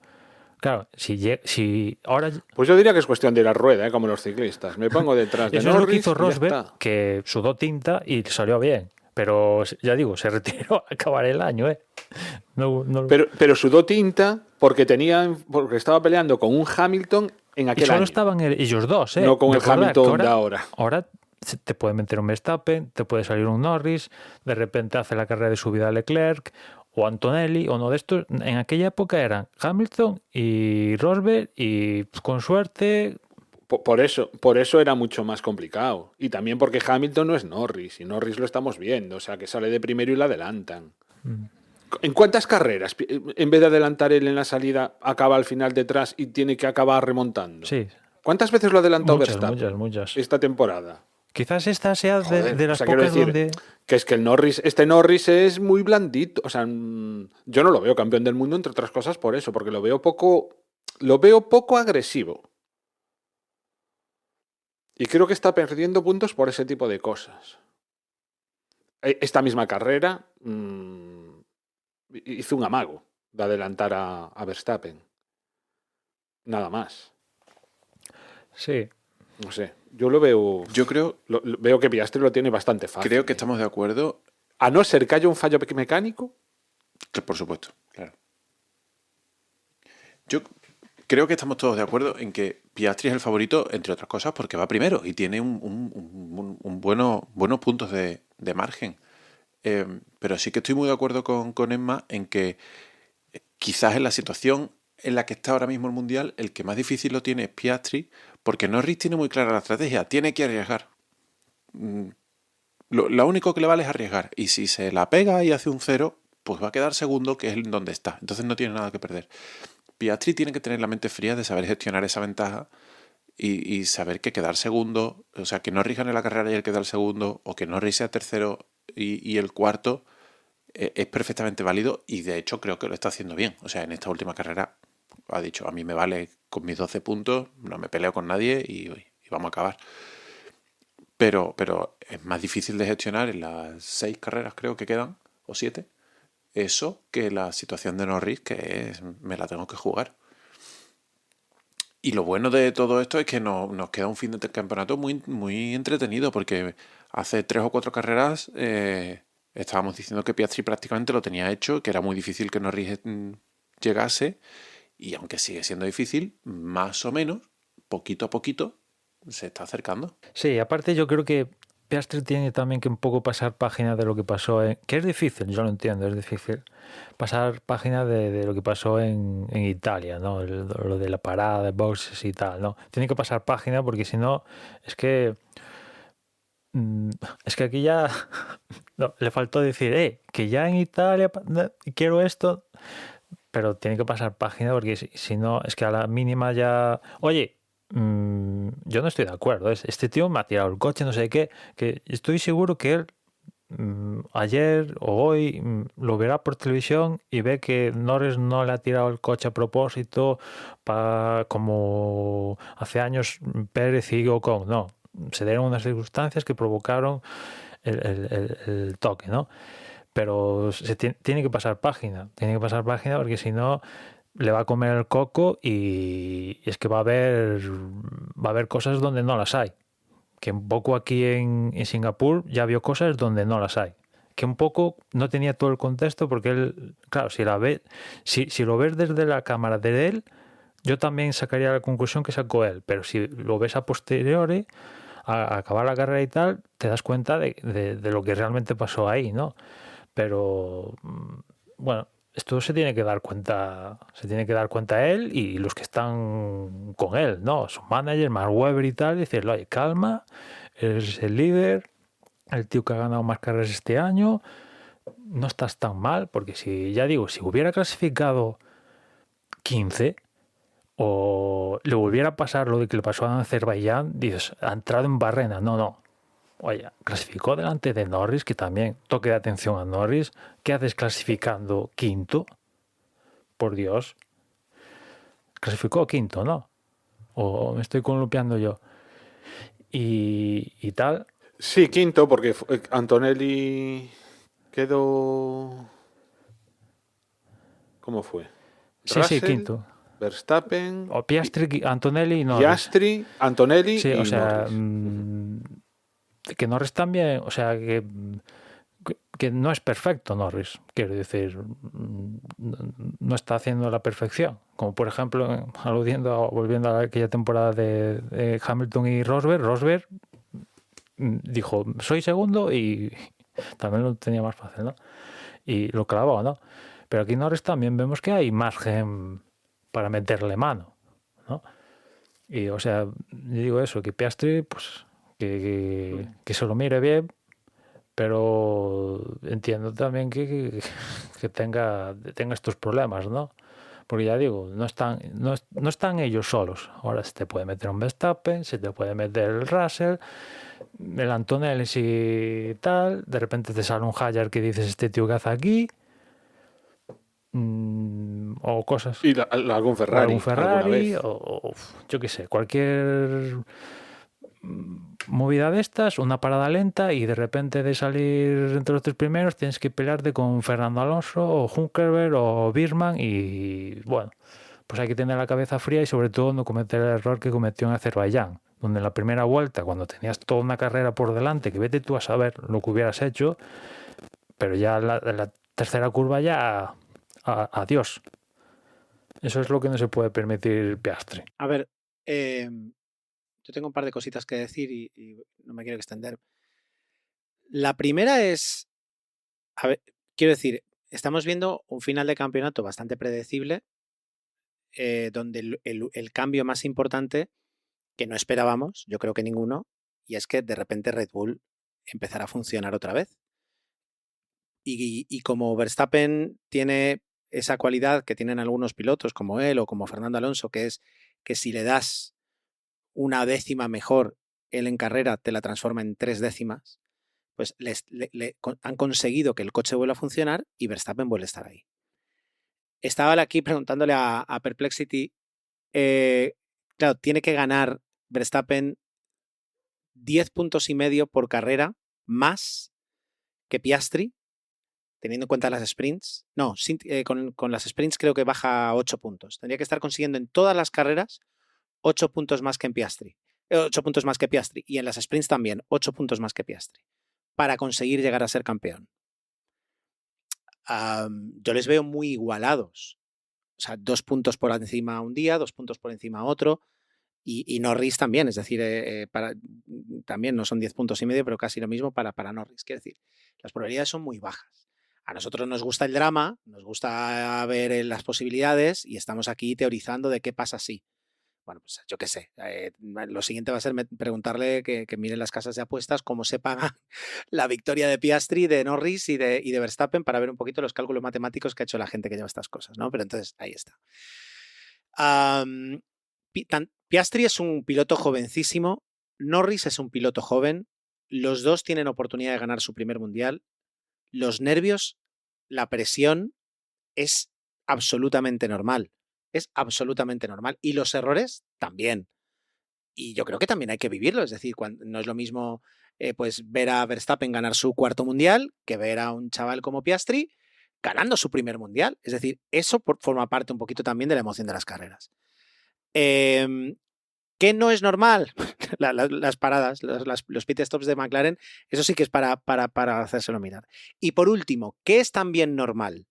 Claro, si ahora... Pues yo diría que es cuestión de la rueda, como los ciclistas. Me pongo detrás de Norris. Eso es lo que hizo Rosberg, que sudó tinta y salió bien. Pero ya digo, se retiró a acabar el año, ¿eh? No... Pero sudó tinta porque estaba peleando con un Hamilton en aquel año. Y solo estaban ellos dos, ¿eh? No con el Hamilton de ahora. Ahora te puede meter un Verstappen, te puede salir un Norris, de repente hace la carrera de subida a Leclerc, o Antonelli, o uno de estos. En aquella época eran Hamilton y Rosberg, y con suerte... Por eso era mucho más complicado. Y también porque Hamilton no es Norris, y Norris lo estamos viendo, o sea, que sale de primero y lo adelantan. ¿En cuántas carreras, en vez de adelantar él en la salida, acaba al final detrás y tiene que acabar remontando? Sí, ¿Cuántas veces lo ha adelantado Verstappen muchas. esta temporada? Quizás esta sea de Joder, las o sea, quiero pocas decir, donde... que es que este Norris es muy blandito. O sea, yo no lo veo campeón del mundo, entre otras cosas, por eso, porque lo veo poco agresivo. Y creo que está perdiendo puntos por ese tipo de cosas. Esta misma carrera hizo un amago de adelantar a Verstappen. Nada más. Sí. No sé, yo lo veo... Yo creo veo que Piastri lo tiene bastante fácil. Creo que estamos de acuerdo. A no ser que haya un fallo mecánico. Que por supuesto, claro. Yo creo que estamos todos de acuerdo en que Piastri es el favorito, entre otras cosas, porque va primero y tiene buenos puntos de margen. Pero sí que estoy muy de acuerdo con Emma en que quizás en la situación en la que está ahora mismo el Mundial, el que más difícil lo tiene es Piastri, porque Norris tiene muy clara la estrategia, tiene que arriesgar. Lo único que le vale es arriesgar, y si se la pega y hace un 0, pues va a quedar segundo, que es donde está, entonces no tiene nada que perder. Piastri tiene que tener la mente fría de saber gestionar esa ventaja y saber que quedar segundo, o sea, que Norris gane la carrera y él queda el segundo, o que Norris sea tercero y el cuarto, es perfectamente válido, y de hecho creo que lo está haciendo bien. O sea, en esta última carrera ha dicho, a mí me vale con mis 12 puntos, no me peleo con nadie y vamos a acabar. Pero es más difícil de gestionar en las 6 carreras, creo que quedan, o 7, eso que la situación de Norris, que es, me la tengo que jugar. Y lo bueno de todo esto es que nos queda un fin de campeonato muy, muy entretenido, porque hace 3 o 4 carreras estábamos diciendo que Piastri prácticamente lo tenía hecho, que era muy difícil que Norris llegase, y aunque sigue siendo difícil, más o menos, poquito a poquito, se está acercando. Sí, aparte yo creo que Piastri tiene también que un poco pasar página de lo que pasó que es difícil, yo lo entiendo, es difícil pasar página de lo que pasó en Italia, ¿no? Lo de la parada de boxes y tal, ¿no? Tiene que pasar página porque si no, es que aquí ya no, le faltó decir, que ya en Italia quiero esto, pero tiene que pasar página porque si no, es que a la mínima ya... Oye, yo no estoy de acuerdo. Este tío me ha tirado el coche, no sé qué, que estoy seguro que él ayer o hoy lo verá por televisión y ve que Norris no le ha tirado el coche a propósito como hace años Pérez y Ocon. No, se dieron unas circunstancias que provocaron el toque, ¿no? Pero tiene que pasar página porque si no le va a comer el coco y es que va a haber cosas donde no las hay. Que un poco aquí en Singapur ya vio cosas donde no las hay. Que un poco no tenía todo el contexto porque él, claro, si lo ves desde la cámara de él, yo también sacaría la conclusión que sacó él, pero si lo ves a posteriori, a acabar la carrera y tal, te das cuenta de lo que realmente pasó ahí, ¿no? Pero bueno, esto se tiene que dar cuenta él y los que están con él, ¿no? Su manager, Mark Webber y tal, y decirle, oye, calma, eres el líder, el tío que ha ganado más carreras este año, no estás tan mal, porque si hubiera clasificado 15 o le volviera a pasar lo de que le pasó a Azerbaiyán, dices, ha entrado en barrena, no. Oye, clasificó delante de Norris, que también toque de atención a Norris. ¿Qué haces clasificando quinto? Por Dios. Clasificó quinto, ¿no? O me estoy columpiando yo. Y tal. Sí, quinto, porque Antonelli quedó... ¿Cómo fue? Sí, Russell, quinto. Verstappen... O Piastri, Antonelli y Norris. Piastri, Antonelli sí, y o sea, Norris. Que Norris también, o sea, que no es perfecto Norris, quiero decir, no está haciendo la perfección, como por ejemplo, volviendo a aquella temporada de Hamilton y Rosberg dijo, soy segundo y también lo tenía más fácil, ¿no? Y lo clavó, ¿no? Pero aquí Norris también vemos que hay margen para meterle mano, ¿no? Y, o sea, yo digo eso, que Piastri, pues, que se lo mire bien, pero entiendo también que tenga estos problemas, ¿no? Porque ya digo, no están ellos solos. Ahora se te puede meter un Verstappen, se te puede meter el Russell, el Antonelli y tal. De repente te sale un Hayar que dices, este tío que hace aquí. O cosas. Y algún O Ferrari. algún Ferrari, alguna vez. o yo qué sé, cualquier movida de estas, una parada lenta y de repente de salir entre los tres primeros tienes que pelearte con Fernando Alonso o Hülkenberg o Birman y bueno, pues hay que tener la cabeza fría y sobre todo no cometer el error que cometió en Azerbaiyán, donde en la primera vuelta, cuando tenías toda una carrera por delante, que vete tú a saber lo que hubieras hecho, pero ya en la tercera curva ya adiós. Eso es lo que no se puede permitir Piastri. A ver, yo tengo un par de cositas que decir y no me quiero extender. La primera es, a ver, quiero decir, estamos viendo un final de campeonato bastante predecible, donde el cambio más importante que no esperábamos, yo creo que ninguno, y es que de repente Red Bull empezará a funcionar otra vez. Y como Verstappen tiene esa cualidad que tienen algunos pilotos como él o como Fernando Alonso, que es que si le das una décima mejor, él en carrera te la transforma en 3 décimas, pues han conseguido que el coche vuelva a funcionar y Verstappen vuelve a estar ahí. Estaba aquí preguntándole a Perplexity, claro, tiene que ganar Verstappen 10 puntos y medio por carrera más que Piastri, teniendo en cuenta las sprints. No, con las sprints creo que baja a 8 puntos. Tendría que estar consiguiendo en todas las carreras 8 puntos más que en Piastri. 8 puntos más que Piastri. Y en las sprints también, 8 puntos más que Piastri. Para conseguir llegar a ser campeón. Yo les veo muy igualados. O sea, 2 puntos por encima un día, 2 puntos por encima otro. Y Norris también, es decir, también no son 10 puntos y medio, pero casi lo mismo para Norris. Quiero decir, las probabilidades son muy bajas. A nosotros nos gusta el drama, nos gusta ver las posibilidades y estamos aquí teorizando de qué pasa si. Bueno, pues yo qué sé. Lo siguiente va a ser preguntarle que miren las casas de apuestas cómo se paga la victoria de Piastri, de Norris y de Verstappen para ver un poquito los cálculos matemáticos que ha hecho la gente que lleva estas cosas, ¿no? Pero entonces, ahí está. Piastri es un piloto jovencísimo, Norris es un piloto joven, los dos tienen oportunidad de ganar su primer mundial, los nervios, la presión es absolutamente normal, y los errores también. Y yo creo que también hay que vivirlo, es decir, no es lo mismo pues ver a Verstappen ganar su cuarto mundial que ver a un chaval como Piastri ganando su primer mundial. Es decir, eso forma parte un poquito también de la emoción de las carreras. ¿Qué no es normal? Las paradas, los pit stops de McLaren, eso sí que es para hacérselo mirar. Y por último, ¿qué es también normal?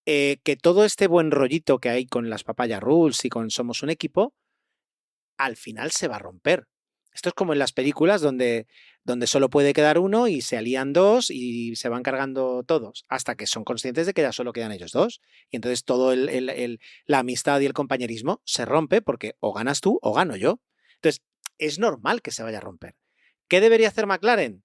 Que todo este buen rollito que hay con las Papaya Rules y con Somos un Equipo, al final se va a romper. Esto es como en las películas donde solo puede quedar uno y se alían dos y se van cargando todos, hasta que son conscientes de que ya solo quedan ellos dos. Y entonces todo la amistad y el compañerismo se rompe porque o ganas tú o gano yo. Entonces es normal que se vaya a romper. ¿Qué debería hacer McLaren?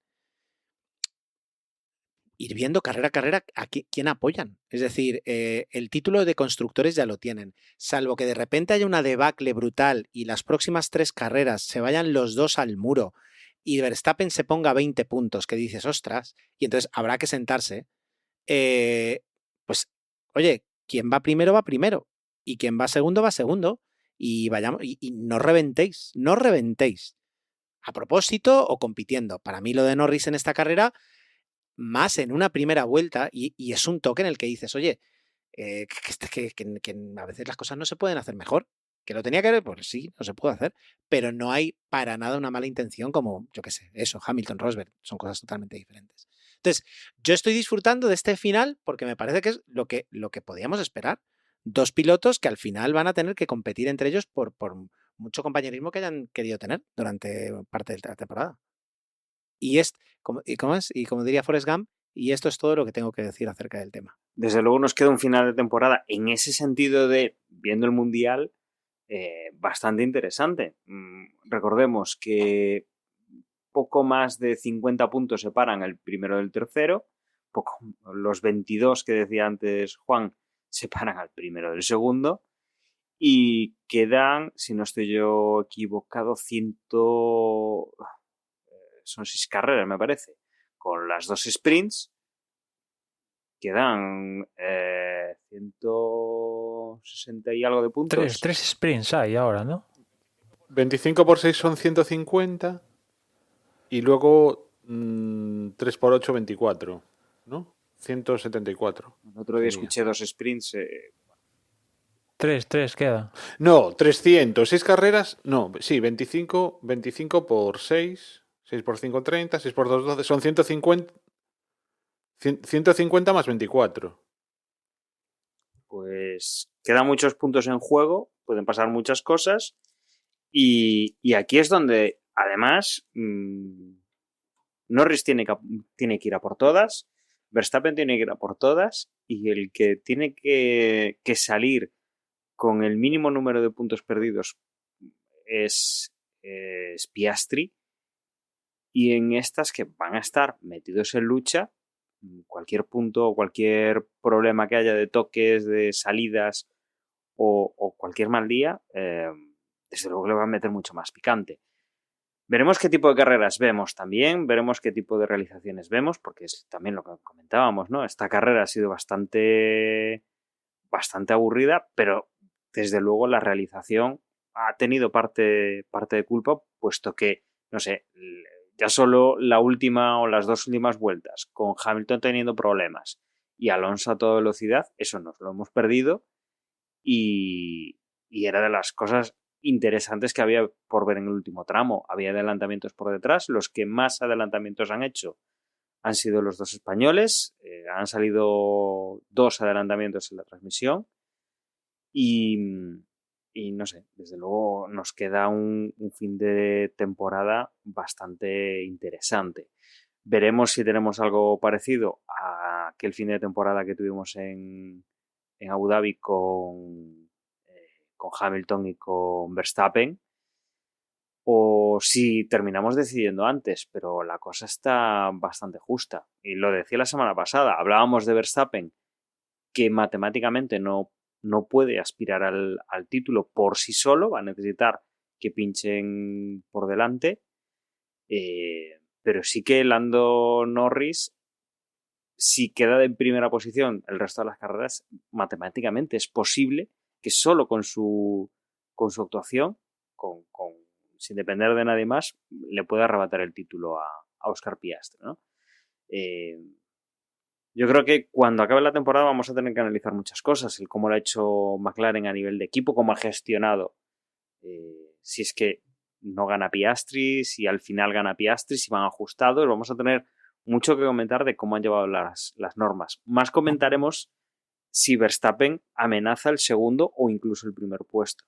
Ir viendo carrera a carrera a quién apoyan. Es decir, el título de constructores ya lo tienen. Salvo que de repente haya una debacle brutal y las próximas 3 carreras se vayan los dos al muro y Verstappen se ponga 20 puntos, que dices, ostras, y entonces habrá que sentarse. Pues, oye, quien va primero y quien va segundo y vayamos y no reventéis. A propósito o compitiendo. Para mí lo de Norris en esta carrera, más en una primera vuelta, y es un toque en el que dices, oye, que a veces las cosas no se pueden hacer mejor. ¿Que lo tenía que ver? Pues sí, no se puede hacer, pero no hay para nada una mala intención como, yo qué sé, eso, Hamilton, Rosberg, son cosas totalmente diferentes. Entonces, yo estoy disfrutando de este final porque me parece que es lo que podíamos esperar. 2 pilotos que al final van a tener que competir entre ellos por mucho compañerismo que hayan querido tener durante parte de la temporada. Y como diría Forrest Gump, y esto es todo lo que tengo que decir acerca del tema. Desde luego nos queda un final de temporada en ese sentido de, viendo el Mundial, bastante interesante. Recordemos que poco más de 50 puntos separan el primero del tercero, los 22 que decía antes Juan separan al primero del segundo y quedan, si no estoy yo equivocado, son 6 carreras me parece, con las 2 sprints quedan 160 y algo de puntos. Tres sprints hay ahora, ¿no? 25 por 6 son 150 y luego 3 por 8, 24, ¿no? 174. El otro día escuché 2 sprints. Tres quedan. No, 300. 6 carreras, no, sí, 25 por 6, 6 por 5, 30, 6 por 2, 12, son 150. 150 más 24. Pues quedan muchos puntos en juego, pueden pasar muchas cosas y aquí es donde además Norris tiene que ir a por todas, Verstappen tiene que ir a por todas y el que tiene que salir con el mínimo número de puntos perdidos es Piastri, y en estas que van a estar metidos en lucha, cualquier punto o cualquier problema que haya de toques, de salidas o cualquier mal día, desde luego le va a meter mucho más picante. Veremos qué tipo de carreras vemos también, veremos qué tipo de realizaciones vemos, porque es también lo que comentábamos, ¿no? Esta carrera ha sido bastante aburrida, pero desde luego la realización ha tenido parte de culpa, puesto que, no sé, ya solo la última o las 2 últimas vueltas, con Hamilton teniendo problemas y Alonso a toda velocidad, eso nos lo hemos perdido y era de las cosas interesantes que había por ver en el último tramo. Había adelantamientos por detrás, los que más adelantamientos han hecho han sido los 2 españoles, han salido 2 adelantamientos en la transmisión y no sé, desde luego nos queda un fin de temporada bastante interesante. Veremos si tenemos algo parecido a aquel fin de temporada que tuvimos en Abu Dhabi con Hamilton y con Verstappen, o si terminamos decidiendo antes, pero la cosa está bastante justa. Y lo decía la semana pasada, hablábamos de Verstappen, que matemáticamente no puede aspirar al título por sí solo, va a necesitar que pinchen por delante, pero sí que Lando Norris, si queda en primera posición el resto de las carreras, matemáticamente es posible que solo con su actuación, sin depender de nadie más, le pueda arrebatar el título a Oscar Piastri, ¿no? Yo creo que cuando acabe la temporada vamos a tener que analizar muchas cosas, el cómo lo ha hecho McLaren a nivel de equipo, cómo ha gestionado, si es que no gana Piastri, si al final gana Piastri, si van ajustados, vamos a tener mucho que comentar de cómo han llevado las normas. Más comentaremos si Verstappen amenaza el segundo o incluso el primer puesto.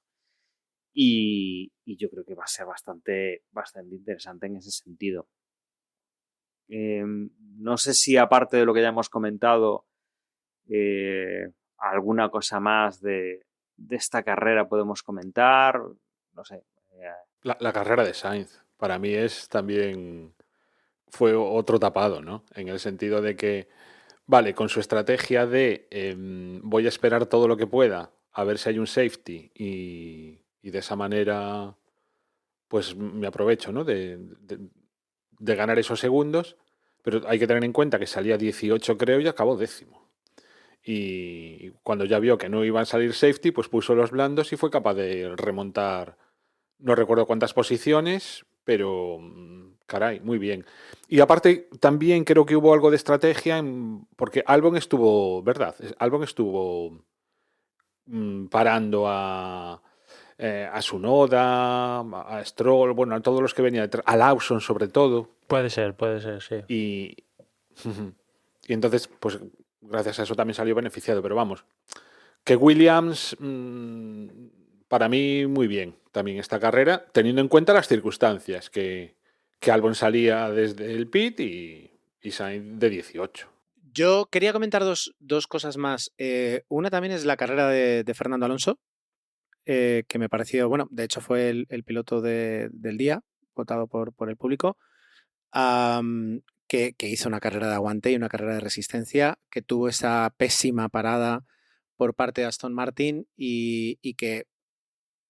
Y yo creo que va a ser bastante interesante en ese sentido. No sé si aparte de lo que ya hemos comentado, alguna cosa más de esta carrera podemos comentar. No sé. La carrera de Sainz, para mí fue otro tapado, ¿no? En el sentido de que, vale, con su estrategia de voy a esperar todo lo que pueda a ver si hay un safety y de esa manera pues me aprovecho, ¿no? de ganar esos segundos, pero hay que tener en cuenta que salía 18 creo y acabó 10º. Y cuando ya vio que no iban a salir safety, pues puso los blandos y fue capaz de remontar, no recuerdo cuántas posiciones, pero caray, muy bien. Y aparte también creo que hubo algo de estrategia, porque Albon estuvo, ¿verdad? Albon estuvo parando a Tsunoda, a Stroll, bueno, a todos los que venían detrás, a Lawson sobre todo. Puede ser, sí. Y entonces, pues gracias a eso también salió beneficiado, pero vamos, que Williams, para mí muy bien también esta carrera, teniendo en cuenta las circunstancias, que Albon salía desde el pit y Sainz de 18. Yo quería comentar dos cosas más. Una también es la carrera de Fernando Alonso, que me pareció, bueno, de hecho fue el piloto del día, votado por el público. que hizo una carrera de aguante y una carrera de resistencia, que tuvo esa pésima parada por parte de Aston Martin y que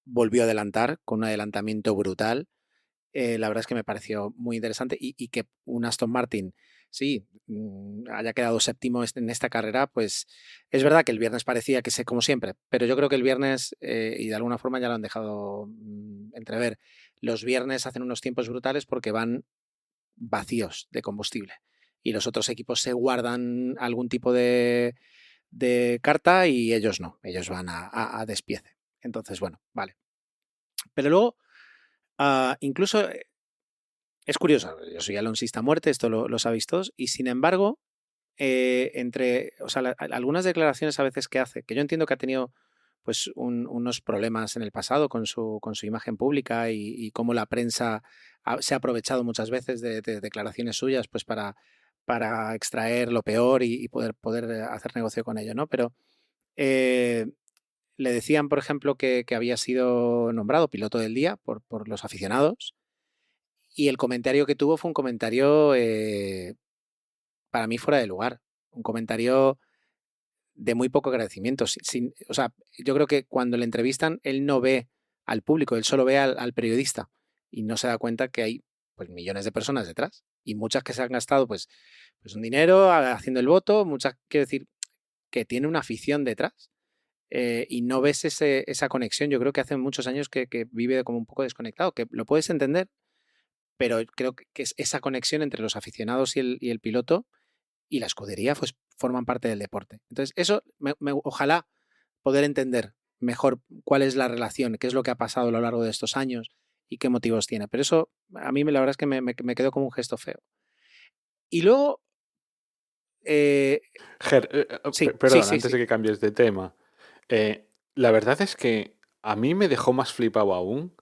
volvió a adelantar con un adelantamiento brutal. La verdad es que me pareció muy interesante y que un Aston Martin, sí, haya quedado séptimo en esta carrera, pues es verdad que el viernes parecía que como siempre, pero yo creo que el viernes, y de alguna forma ya lo han dejado entrever, los viernes hacen unos tiempos brutales porque van vacíos de combustible y los otros equipos se guardan algún tipo de carta y ellos no, ellos van a despiece. Entonces, bueno, vale. Pero luego, incluso es curioso, yo soy alonsista a muerte, esto lo sabéis todos, y sin embargo, algunas declaraciones a veces que hace, que yo entiendo que ha tenido pues unos problemas en el pasado con su imagen pública y cómo la prensa se ha aprovechado muchas veces de declaraciones suyas pues para extraer lo peor y poder hacer negocio con ello, ¿no? Pero le decían, por ejemplo, que había sido nombrado piloto del día por los aficionados y el comentario que tuvo fue un comentario para mí fuera de lugar, un comentario de muy poco agradecimiento. O sea, yo creo que cuando le entrevistan, él no ve al público, él solo ve al periodista y no se da cuenta que hay pues millones de personas detrás y muchas que se han gastado pues un dinero haciendo el voto, muchas, quiero decir, que tiene una afición detrás. Y no ves esa conexión. Yo creo que hace muchos años que vive como un poco desconectado, que lo puedes entender, pero creo que es esa conexión entre los aficionados y el piloto y la escudería pues forman parte del deporte. Entonces, eso ojalá poder entender mejor cuál es la relación, qué es lo que ha pasado a lo largo de estos años y qué motivos tiene. Pero eso a mí la verdad es que me quedó como un gesto feo. Y luego... sí, perdón, sí, antes sí. de que cambies de tema. La verdad es que a mí me dejó más flipado aún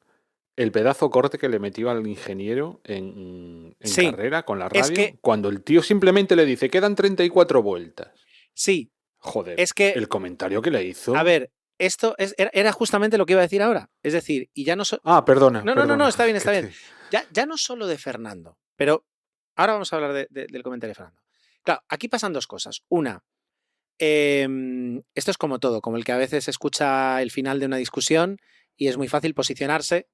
el pedazo corte que le metió al ingeniero en Sí, carrera con la es radio, que- cuando el tío simplemente le dice, quedan 34 vueltas. Sí, Joder, es que, el comentario que le hizo... a ver, esto era justamente lo que iba a decir ahora. Es decir, y ya no... Ah, perdona, No, está bien, que está bien. te- Ya no solo de Fernando, pero ahora vamos a hablar del comentario de Fernando. Claro, aquí pasan dos cosas. Una, esto es como todo, como el que a veces escucha el final de una discusión y es muy fácil posicionarse,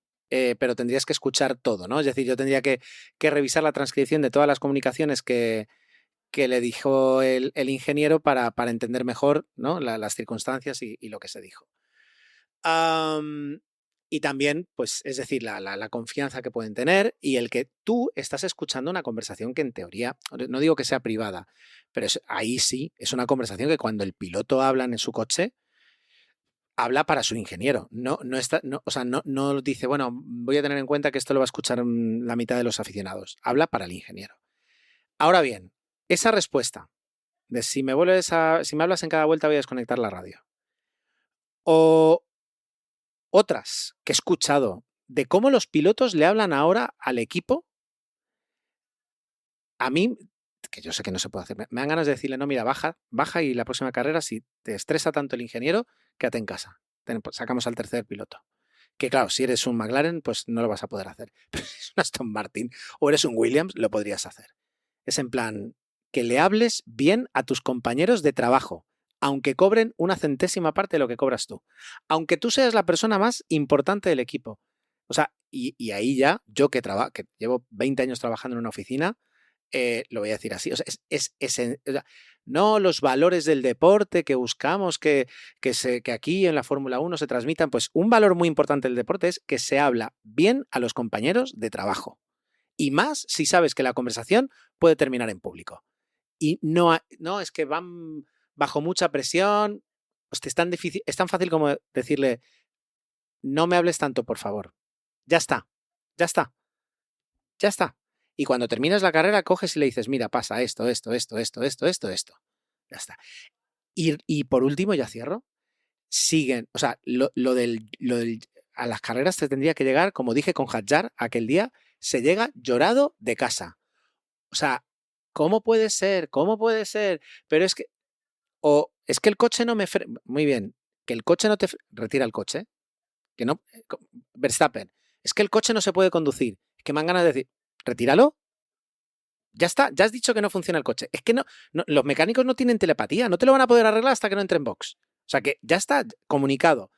pero tendrías que escuchar todo, ¿no? Es decir, yo tendría que revisar la transcripción de todas las comunicaciones que le dijo el ingeniero para entender mejor, ¿no? Las circunstancias y lo que se dijo. Y también, pues, es decir, la confianza que pueden tener y el que tú estás escuchando una conversación que en teoría, no digo que sea privada, pero ahí sí, es una conversación que cuando el piloto habla en su coche, habla para su ingeniero. O sea, no dice, bueno, voy a tener en cuenta que esto lo va a escuchar la mitad de los aficionados. Habla para el ingeniero. Ahora bien, esa respuesta de si me hablas en cada vuelta voy a desconectar la radio. O otras que he escuchado de cómo los pilotos le hablan ahora al equipo, a mí, que yo sé que no se puede hacer, me dan ganas de decirle, no, mira, baja y la próxima carrera, si te estresa tanto el ingeniero, quédate en casa. Sacamos al tercer piloto. Que claro, si eres un McLaren, pues no lo vas a poder hacer. Pero si eres un Aston Martin o eres un Williams, lo podrías hacer. Es en plan, que le hables bien a tus compañeros de trabajo, aunque cobren una centésima parte de lo que cobras tú. Aunque tú seas la persona más importante del equipo. O sea, y ahí ya, yo que llevo 20 años trabajando en una oficina, lo voy a decir así. O sea, o sea, no los valores del deporte que buscamos que aquí en la Fórmula 1 se transmitan. Pues un valor muy importante del deporte es que se habla bien a los compañeros de trabajo. Y más si sabes que la conversación puede terminar en público. Y no es que van bajo mucha presión. Pues es tan fácil como decirle, no me hables tanto, por favor. Ya está. Y cuando terminas la carrera, coges y le dices, mira, pasa esto. Ya está. Y por último, ya cierro, siguen, o sea, lo del a las carreras se tendría que llegar, como dije con Hadjar aquel día, se llega llorado de casa. O sea, ¿cómo puede ser? Pero es que, es que el coche no me frena. Muy bien, que el coche no te retira el coche. Que no, Verstappen, es que el coche no se puede conducir. Que me han ganas de decir, retíralo. Ya está, ya has dicho que no funciona el coche. Es que no, los mecánicos no tienen telepatía, no te lo van a poder arreglar hasta que no entre en box. O sea que ya está comunicado.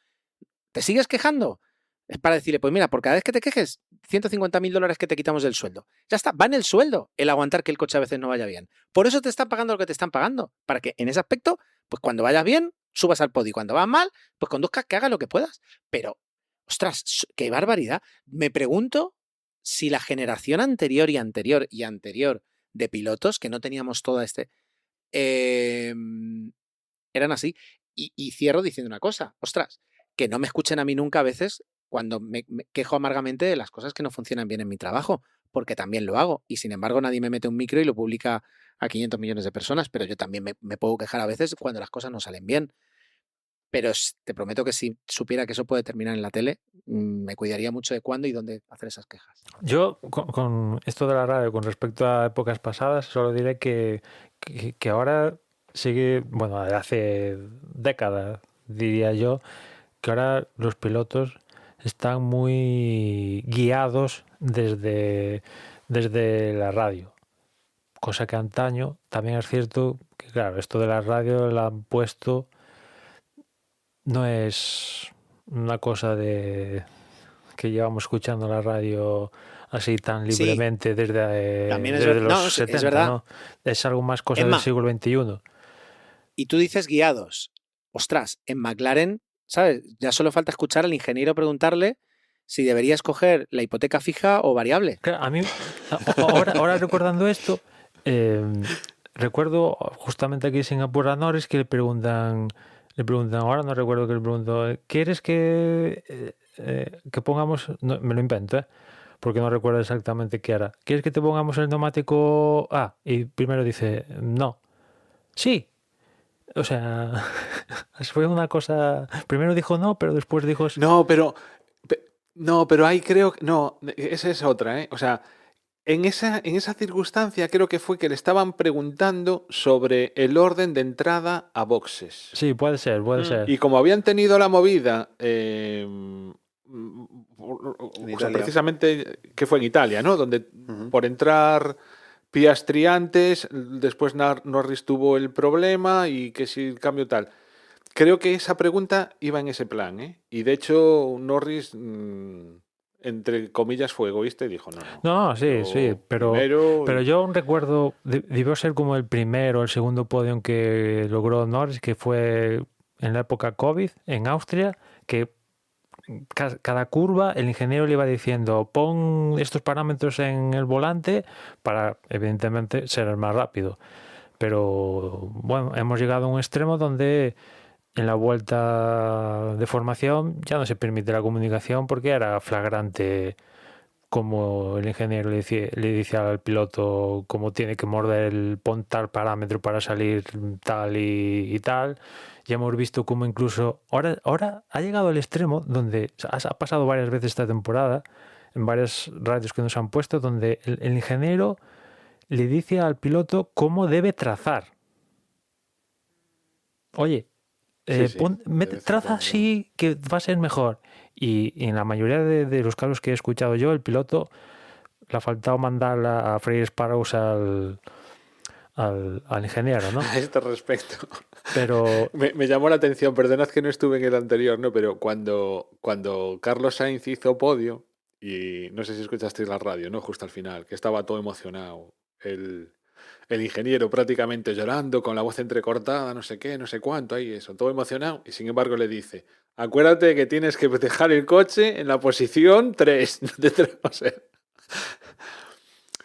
¿Te sigues quejando? Es para decirle, pues mira, por cada vez que te quejes, $150.000 que te quitamos del sueldo. Ya está, va en el sueldo el aguantar que el coche a veces no vaya bien. Por eso te están pagando lo que te están pagando. Para que en ese aspecto, pues cuando vayas bien, subas al podio. Y cuando vas mal, pues conduzcas que hagas lo que puedas. Pero, ostras, qué barbaridad. Me pregunto si la generación anterior y anterior y anterior de pilotos, que no teníamos toda eran así. Y cierro diciendo una cosa, ostras, que no me escuchen a mí nunca a veces cuando me quejo amargamente de las cosas que no funcionan bien en mi trabajo, porque también lo hago. Y sin embargo nadie me mete un micro y lo publica a 500 millones de personas, pero yo también me puedo quejar a veces cuando las cosas no salen bien. Pero te prometo que si supiera que eso puede terminar en la tele, me cuidaría mucho de cuándo y dónde hacer esas quejas. Yo, con esto de la radio, con respecto a épocas pasadas, solo diré que ahora sigue, bueno, hace décadas, diría yo, que ahora los pilotos están muy guiados desde la radio. Cosa que antaño también es cierto que, claro, esto de la radio la han puesto, no es una cosa de que llevamos escuchando la radio así tan libremente desde los 70, es verdad. ¿no? Es algo más cosa del siglo XXI. Y tú dices guiados. Ostras, en McLaren, ¿sabes? Ya solo falta escuchar al ingeniero preguntarle si debería escoger la hipoteca fija o variable. Claro, a mí, ahora recordando esto, recuerdo justamente aquí en Singapur a Norris que le preguntan, ahora no recuerdo que le preguntó, ¿quieres que pongamos, no, me lo invento, porque no recuerdo exactamente qué era, ¿quieres que te pongamos el neumático A? Y primero dice, no. Sí. O sea, fue una cosa, primero dijo no, pero después dijo sí. No, pero ahí creo que no, esa es otra, ¿eh? O sea, en esa circunstancia creo que fue que le estaban preguntando sobre el orden de entrada a boxes. Sí, puede ser. Y como habían tenido la movida, precisamente, que fue en Italia, ¿no? Donde por entrar Piastri antes, después Norris tuvo el problema y que si el cambio tal. Creo que esa pregunta iba en ese plan, ¿eh? Y de hecho Norris, entre comillas, fue egoísta y dijo no. No, sí, pero yo aún recuerdo, debió ser como el primero o el segundo podio que logró Norris, que fue en la época COVID en Austria, que cada curva el ingeniero le iba diciendo pon estos parámetros en el volante para evidentemente ser el más rápido. Pero bueno, hemos llegado a un extremo donde en la vuelta de formación ya no se permite la comunicación porque era flagrante como el ingeniero le dice al piloto cómo tiene que morder el pon tal parámetro para salir tal y tal. Ya hemos visto cómo incluso ahora ha llegado al extremo donde ha pasado varias veces esta temporada en varias radios que nos han puesto donde el ingeniero le dice al piloto cómo debe trazar. Oye, traza así que va a ser mejor. Y en la mayoría de los casos que he escuchado yo, el piloto le ha faltado mandar a freír espárragos al ingeniero, ¿no? A este respecto. Pero me llamó la atención, perdonad que no estuve en el anterior, ¿no? Pero cuando Carlos Sainz hizo podio, y no sé si escuchasteis la radio, ¿no? Justo al final, que estaba todo emocionado. El ingeniero prácticamente llorando, con la voz entrecortada, no sé qué, no sé cuánto, ahí eso, todo emocionado, y sin embargo le dice, acuérdate que tienes que dejar el coche en la posición 3. O sea,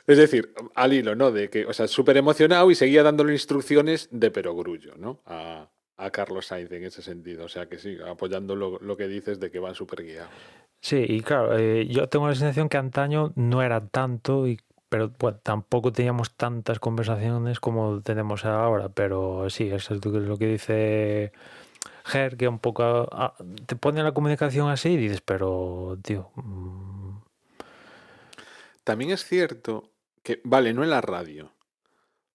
es decir, al hilo, ¿no? De que, o sea, súper emocionado y seguía dándole instrucciones de perogrullo, ¿no? A Carlos Sainz en ese sentido. O sea que sí, apoyando lo que dices de que van súper guiados. Sí, y claro, yo tengo la sensación que antaño no era tanto, pero bueno, tampoco teníamos tantas conversaciones como tenemos ahora. Pero sí, eso es lo que dice Ger, que un poco te pone la comunicación así y dices, pero, tío... También es cierto que, vale, no en la radio,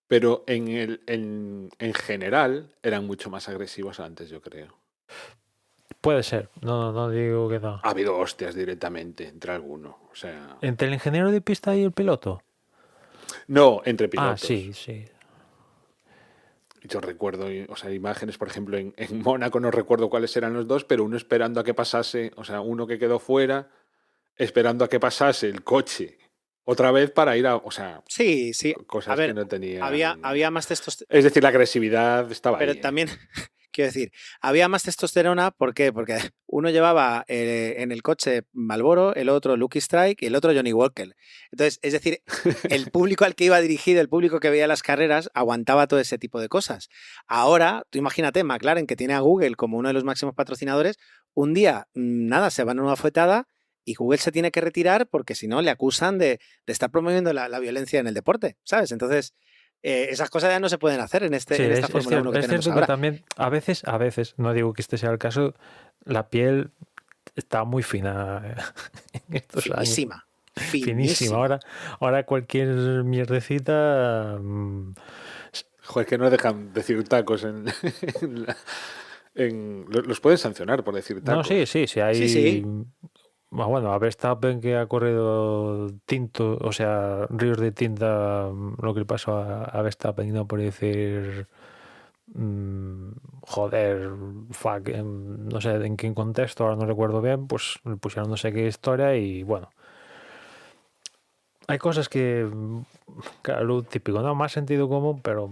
pero en general eran mucho más agresivos antes, yo creo. Puede ser, no digo que no. Ha habido hostias directamente entre alguno, o sea... ¿Entre el ingeniero de pista y el piloto? No, entre pilotos. Sí, sí. Yo recuerdo, o sea, imágenes, por ejemplo, en Mónaco, no recuerdo cuáles eran los dos, pero uno esperando a que pasase, o sea, uno que quedó fuera, esperando a que pasase el coche otra vez para ir a, o sea, Sí, sí. cosas A ver, que no tenían. había más Es decir, la agresividad estaba pero ahí. también, quiero decir, había más testosterona, ¿por qué? Porque uno llevaba en el coche Marlboro, el otro Lucky Strike y el otro Johnny Walker. Entonces, es decir, el público al que iba dirigido, el público que veía las carreras, aguantaba todo ese tipo de cosas. Ahora, tú imagínate, McLaren, que tiene a Google como uno de los máximos patrocinadores, un día, nada, se van a una fuetada y Google se tiene que retirar porque si no le acusan de estar promoviendo la violencia en el deporte, ¿sabes? Entonces, esas cosas ya no se pueden hacer en Sí, esta Fórmula 1 que es tenemos cierto que ahora. también a veces, no digo que este sea el caso, la piel está muy fina en estos años. Finísima. Finísima. Ahora cualquier mierdecita. Joder, que no dejan decir tacos los pueden sancionar por decir No, tacos. sí, hay. Sí, sí. Bueno, a Verstappen que ha corrido tinto, o sea, ríos de tinta, lo que le pasó a Verstappen, no por decir. Joder, fuck, no sé en qué contexto, ahora no recuerdo bien, pues le pusieron no sé qué historia y bueno. Hay cosas que, claro, lo típico, ¿no? Más sentido común, pero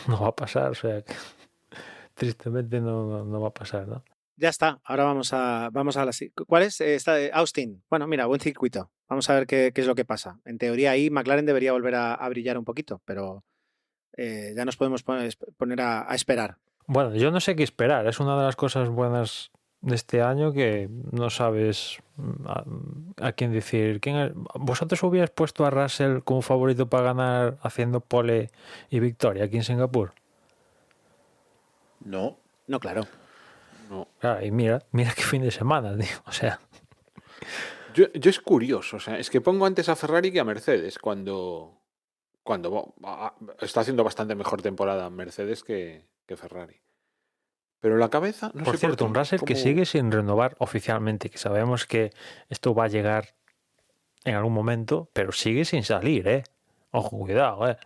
no va a pasar, o sea, que tristemente no va a pasar, ¿no? Ya está. Ahora vamos a la. ¿Cuál es? Esta de Austin. Bueno, mira, buen circuito. Vamos a ver qué es lo que pasa. En teoría ahí McLaren debería volver a brillar un poquito, pero ya nos podemos poner a esperar. Bueno, yo no sé qué esperar. Es una de las cosas buenas de este año que no sabes a quién decir. ¿Vosotros hubierais puesto a Russell como favorito para ganar haciendo pole y victoria aquí en Singapur? No. No, claro. No. Claro, y mira qué fin de semana, tío. O sea, Yo es curioso, o sea, es que pongo antes a Ferrari que a Mercedes cuando está haciendo bastante mejor temporada Mercedes que Ferrari. Pero la cabeza, no por sé cierto, por un qué. Russell que sigue sin renovar oficialmente, que sabemos que esto va a llegar en algún momento, pero sigue sin salir, ¿eh? Ojo, cuidado, ¿eh?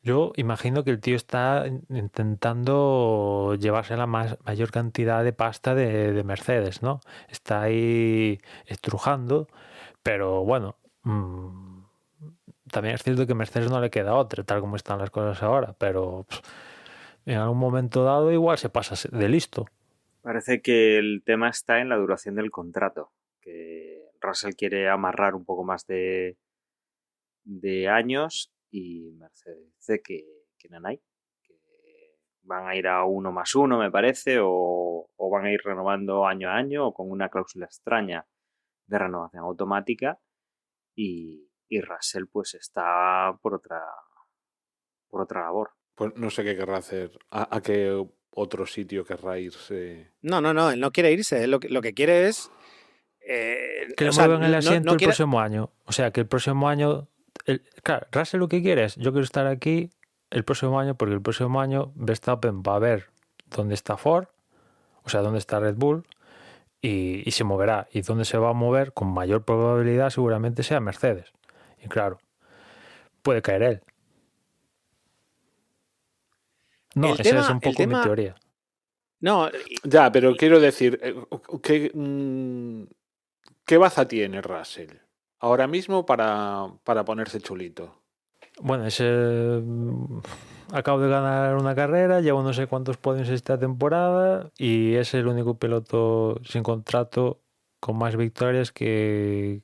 Yo imagino que el tío está intentando llevarse la mayor cantidad de pasta de Mercedes, ¿no? Está ahí estrujando, pero bueno, también es cierto que a Mercedes no le queda otra, tal como están las cosas ahora, pero en algún momento dado igual se pasa de listo. Parece que el tema está en la duración del contrato, que Russell quiere amarrar un poco más de años y Mercedes dice que no hay, que van a ir a 1+1 me parece, o van a ir renovando año a año o con una cláusula extraña de renovación automática y Russell pues está por otra labor. Pues no sé qué querrá hacer. ¿A qué otro sitio querrá irse? No, él no quiere irse. Él lo que quiere es. Que le O sea, muevan el asiento no el quiere. próximo año. O sea, que el próximo año... claro, Russell lo que quiere es, yo quiero estar aquí el próximo año porque el próximo año Verstappen va a ver dónde está Ford, o sea, dónde está Red Bull, y se moverá. Y dónde se va a mover con mayor probabilidad seguramente sea Mercedes. Y claro, puede caer él. No, esa es un poco mi teoría. No, Ya, pero quiero decir, ¿qué baza tiene Russell ahora mismo para ponerse chulito? Bueno, acabo de ganar una carrera, llevo no sé cuántos podios esta temporada y es el único piloto sin contrato con más victorias que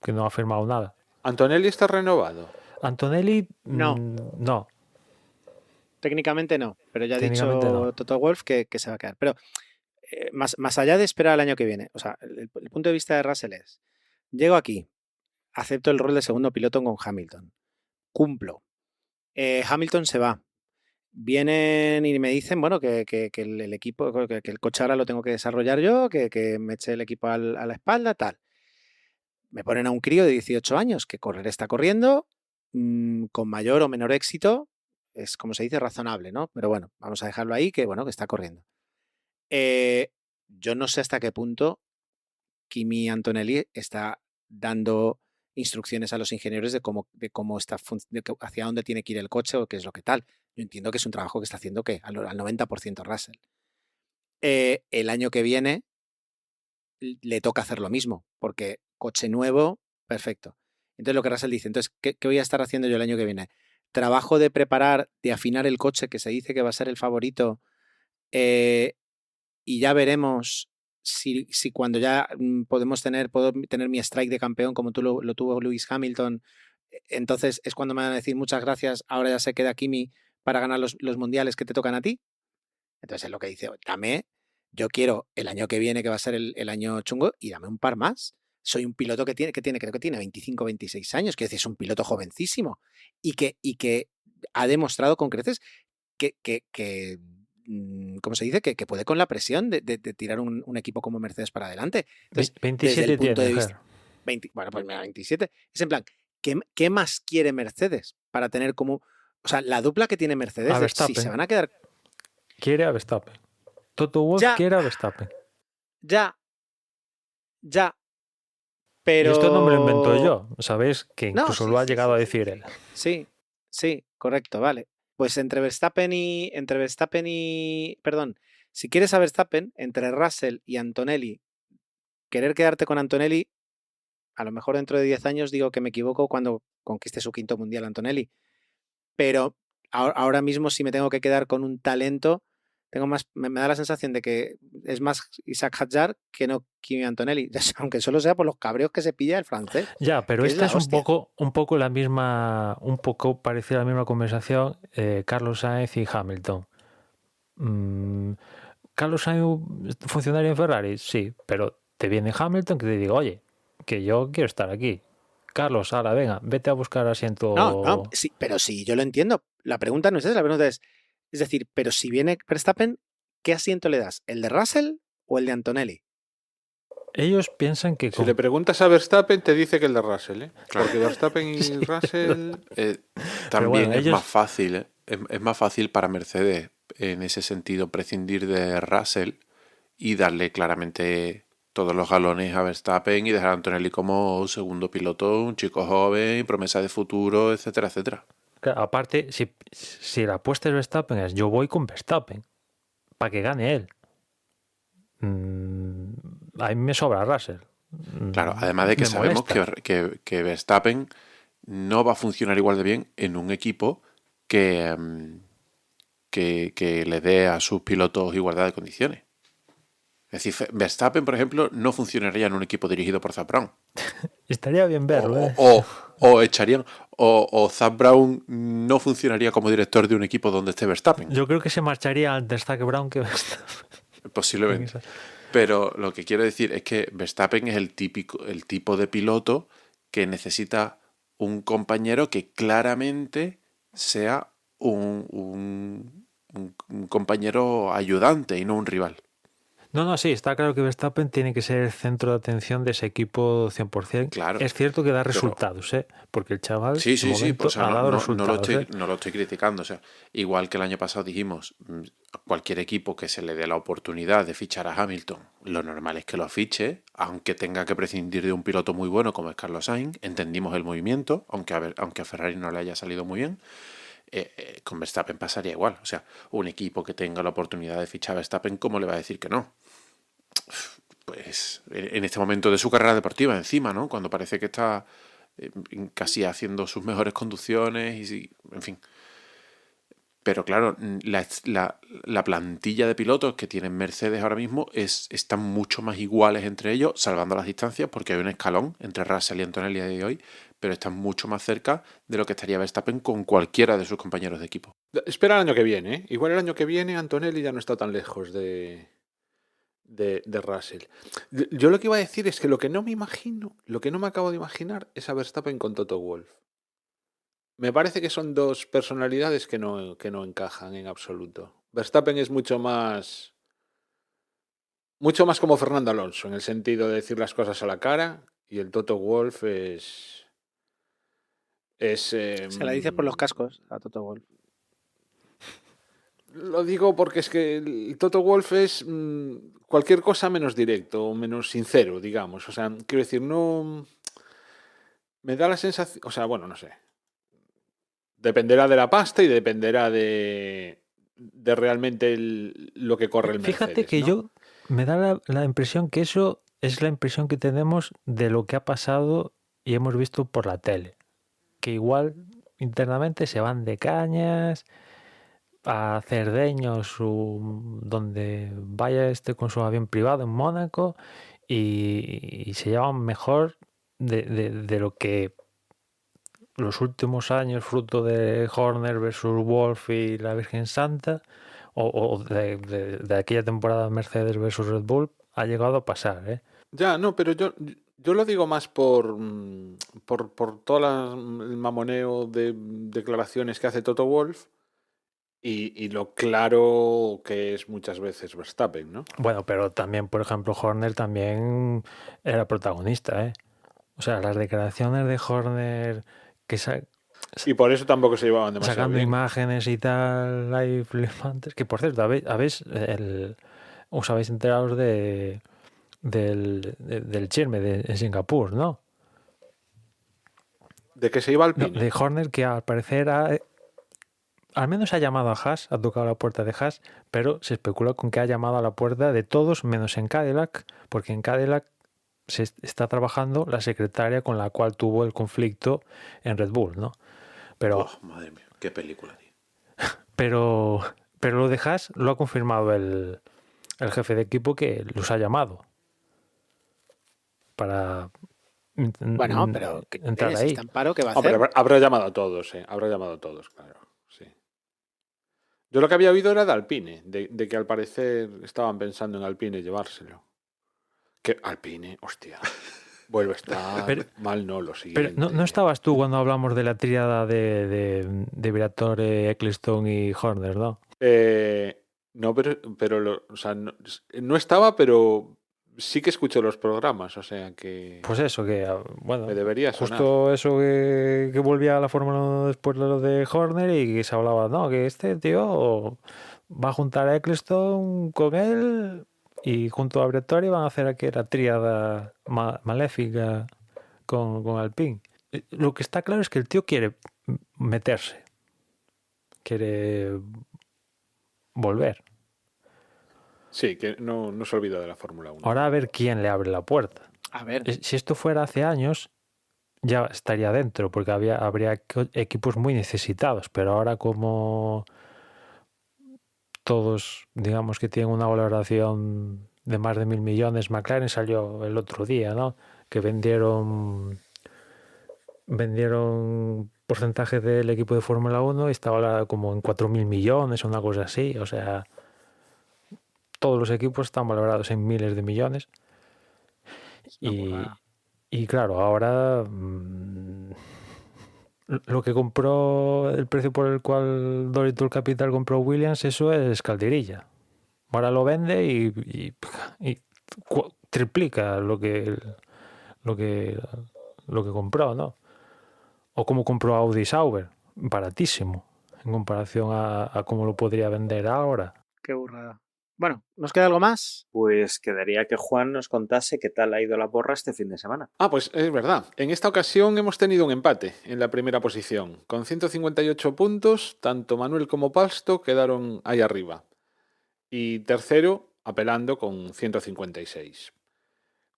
no ha firmado nada. ¿Antonelli está renovado? Antonelli, No. no. Técnicamente no, pero ya ha Técnicamente dicho no. Toto Wolff que se va a quedar. Pero más allá de esperar al año que viene, o sea, el punto de vista de Russell es, llego aquí, acepto el rol de segundo piloto con Hamilton, cumplo. Hamilton se va. Vienen y me dicen, bueno, que el equipo, que el coche ahora lo tengo que desarrollar yo, que me eche el equipo a la espalda, tal. Me ponen a un crío de 18 años que correr está corriendo, con mayor o menor éxito, es como se dice, razonable, ¿no? Pero bueno, vamos a dejarlo ahí, que bueno, que está corriendo. Yo no sé hasta qué punto Kimi Antonelli está dando instrucciones a los ingenieros de cómo está hacia dónde tiene que ir el coche o qué es lo que tal. Yo entiendo que es un trabajo que está haciendo al 90% Russell. El año que viene le toca hacer lo mismo, porque coche nuevo, perfecto. Entonces lo que Russell dice, entonces, ¿qué voy a estar haciendo yo el año que viene? Trabajo de preparar, de afinar el coche, que se dice que va a ser el favorito, y ya veremos si cuando ya puedo tener mi strike de campeón como tú lo tuvo Lewis Hamilton, entonces es cuando me van a decir muchas gracias, ahora ya se queda Kimi para ganar los mundiales que te tocan a ti. Entonces es lo que dice, yo quiero el año que viene, que va a ser el año chungo, y dame un par más. Soy un piloto creo que tiene 25, 26 años, que es un piloto jovencísimo y que ha demostrado con creces que ¿cómo se dice? Que puede con la presión de tirar un equipo como Mercedes para adelante. Entonces, 27 desde el punto tiene, de vista, 20, bueno, pues mira, 27. Es en plan, ¿qué más quiere Mercedes para tener como... O sea, la dupla que tiene Mercedes, A si Verstappen. se van a quedar... Quiere a Verstappen. Toto Wolff Ya. quiere a Verstappen. Ya, pero... Y esto no me lo invento yo. Sabéis que No, incluso sí, lo ha sí, llegado a sí, decir él. Sí, correcto, vale. Pues entre Verstappen y... Perdón, si quieres a Verstappen, entre Russell y Antonelli, querer quedarte con Antonelli, a lo mejor dentro de 10 años digo que me equivoco cuando conquiste su 5º mundial Antonelli, pero ahora mismo si me tengo que quedar con un talento, me da la sensación de que es más Isaac Hadjar que no Kimi Antonelli, aunque solo sea por los cabreos que se pilla el francés. Ya, pero que esta es es la un hostia. poco la misma, un poco parecida a la misma conversación, Carlos Sainz y Hamilton. ¿Carlos Sainz funcionario en Ferrari? Sí, pero te viene Hamilton que te diga, oye, que yo quiero estar aquí. Carlos, ahora venga, vete a buscar asiento. No, sí, pero sí, yo lo entiendo. La pregunta no es esa, la pregunta es decir, pero si viene Verstappen, ¿qué asiento le das? ¿El de Russell o el de Antonelli? Ellos piensan que Si le preguntas a Verstappen, te dice que el de Russell, ¿eh? Claro. Porque Verstappen y Sí. Russell... También bueno, es ellos- más fácil, ¿eh? Es más fácil para Mercedes en ese sentido prescindir de Russell y darle claramente todos los galones a Verstappen y dejar a Antonelli como segundo piloto, un chico joven, promesa de futuro, etcétera, etcétera. Claro, aparte, si la apuesta es Verstappen, es yo voy con Verstappen para que gane él. A mí me sobra Russell. Claro, además de que Me sabemos molesta. que Verstappen no va a funcionar igual de bien en un equipo que le dé a sus pilotos igualdad de condiciones. Es decir, Verstappen, por ejemplo, no funcionaría en un equipo dirigido por Zak Brown. Estaría bien verlo, ¿eh? O echarían. O Zak Brown no funcionaría como director de un equipo donde esté Verstappen. Yo creo que se marcharía antes Zak Brown que Verstappen. Posiblemente. Pero lo que quiero decir es que Verstappen es el tipo de piloto que necesita un compañero que claramente sea un compañero ayudante y no un rival. No, sí, está claro que Verstappen tiene que ser el centro de atención de ese equipo 100%. Claro. Es cierto que da Pero- resultados, ¿eh? Porque el chaval Sí, de momento pues, o sea, ha dado no resultados. lo estoy criticando. O sea, igual que el año pasado dijimos, cualquier equipo que se le dé la oportunidad de fichar a Hamilton, lo normal es que lo fiche, aunque tenga que prescindir de un piloto muy bueno como es Carlos Sainz. Entendimos el movimiento, aunque a Ferrari no le haya salido muy bien. Con Verstappen pasaría igual. O sea, un equipo que tenga la oportunidad de fichar a Verstappen, ¿cómo le va a decir que no? Pues en este momento de su carrera deportiva encima, ¿no? Cuando parece que está casi haciendo sus mejores conducciones y en fin. Pero claro, la plantilla de pilotos que tienen Mercedes ahora mismo están mucho más iguales entre ellos, salvando las distancias, porque hay un escalón entre Russell y Antonelli a día de hoy, pero están mucho más cerca de lo que estaría Verstappen con cualquiera de sus compañeros de equipo. Espera el año que viene, ¿eh? Igual el año que viene Antonelli ya no está tan lejos de Russell. Yo lo que iba a decir es que lo que no me acabo de imaginar es a Verstappen con Toto Wolff. Me parece que son dos personalidades que no encajan en absoluto. Verstappen es mucho más como Fernando Alonso, en el sentido de decir las cosas a la cara, y el Toto Wolff Se la dice por los cascos a Toto Wolff. Lo digo porque es que el Toto Wolff es cualquier cosa menos directo, menos sincero, digamos. O sea, quiero decir, no... me da la sensación, o sea, bueno, no sé. Dependerá de la pasta y dependerá de realmente lo que corre el Mercedes. Fíjate que ¿no? yo me da la impresión que eso es la impresión que tenemos de lo que ha pasado y hemos visto por la tele. Que igual internamente se van de cañas a Cerdeños donde vaya con su avión privado en Mónaco y se llevan mejor de lo que los últimos años, fruto de Horner versus Wolf y la Virgen Santa, o de aquella temporada Mercedes versus Red Bull, ha llegado a pasar, ¿eh? Ya, no, pero yo lo digo más por todo el mamoneo de declaraciones que hace Toto Wolff y lo claro que es muchas veces Verstappen, ¿no? Bueno, pero también, por ejemplo, Horner también era protagonista, ¿eh? O sea, las declaraciones de Horner que Y por eso tampoco se llevaban demasiado sacando bien. imágenes y tal, ahí flipantes, que por cierto, os habéis enterado del chisme en Singapur, ¿no? De que se iba al No, Alpine. de Horner, que al parecer al menos ha llamado a Haas, ha tocado la puerta de Haas, pero se especula con que ha llamado a la puerta de todos menos en Cadillac, porque en Cadillac se está trabajando la secretaria con la cual tuvo el conflicto en Red Bull, ¿no? Pero, Oh, madre mía, qué película, tío. pero lo de Haas lo ha confirmado el jefe de equipo, que los ha llamado para Bueno, pero ¿qué entrar es? ahí. ¿Está en paro? ¿Qué va a Hombre, hacer? habrá llamado a todos, habrá llamado a todos, claro. Sí. Yo lo que había oído era de Alpine, de que al parecer estaban pensando en Alpine llevárselo. Que Alpine, hostia, vuelve a estar Pero- mal, no, lo Pero siguiente. no estabas tú cuando hablamos de la tríada de Briatore, Ecclestone y Horner, ¿no? No, pero o sea, no estaba, pero sí que escucho los programas, o sea que Pues eso, que bueno, me debería sonar. justo eso que volvía a la Fórmula 1 después de lo de Horner y que se hablaba, no, que este tío va a juntar a Ecclestone con él y junto a Briatore van a hacer aquí la tríada maléfica con Alpine. Lo que está claro es que el tío quiere meterse, quiere volver. Sí, que no se olvida de la Fórmula 1. Ahora a ver quién le abre la puerta. A ver, Si esto fuera hace años, ya estaría dentro, porque habría equipos muy necesitados, pero ahora como todos, digamos que tienen una valoración de más de 1.000 millones, McLaren salió el otro día, ¿no? Que vendieron porcentaje del equipo de Fórmula 1 y estaba ahora como en 4.000 millones o una cosa así, o sea, todos los equipos están valorados en miles de millones. Y claro, ahora lo que compró, el precio por el cual Dolittle Capital compró Williams, eso es calderilla. Ahora lo vende y triplica lo que compró, ¿no? O como compró Audi Sauber, baratísimo, en comparación a cómo lo podría vender ahora. qué burrada. Bueno, ¿nos queda algo más? Pues quedaría que Juan nos contase qué tal ha ido la porra este fin de semana. Ah, pues es verdad. En esta ocasión hemos tenido un empate en la primera posición. Con 158 puntos, tanto Manuel como Palsto quedaron ahí arriba. Y tercero, apelando con 156.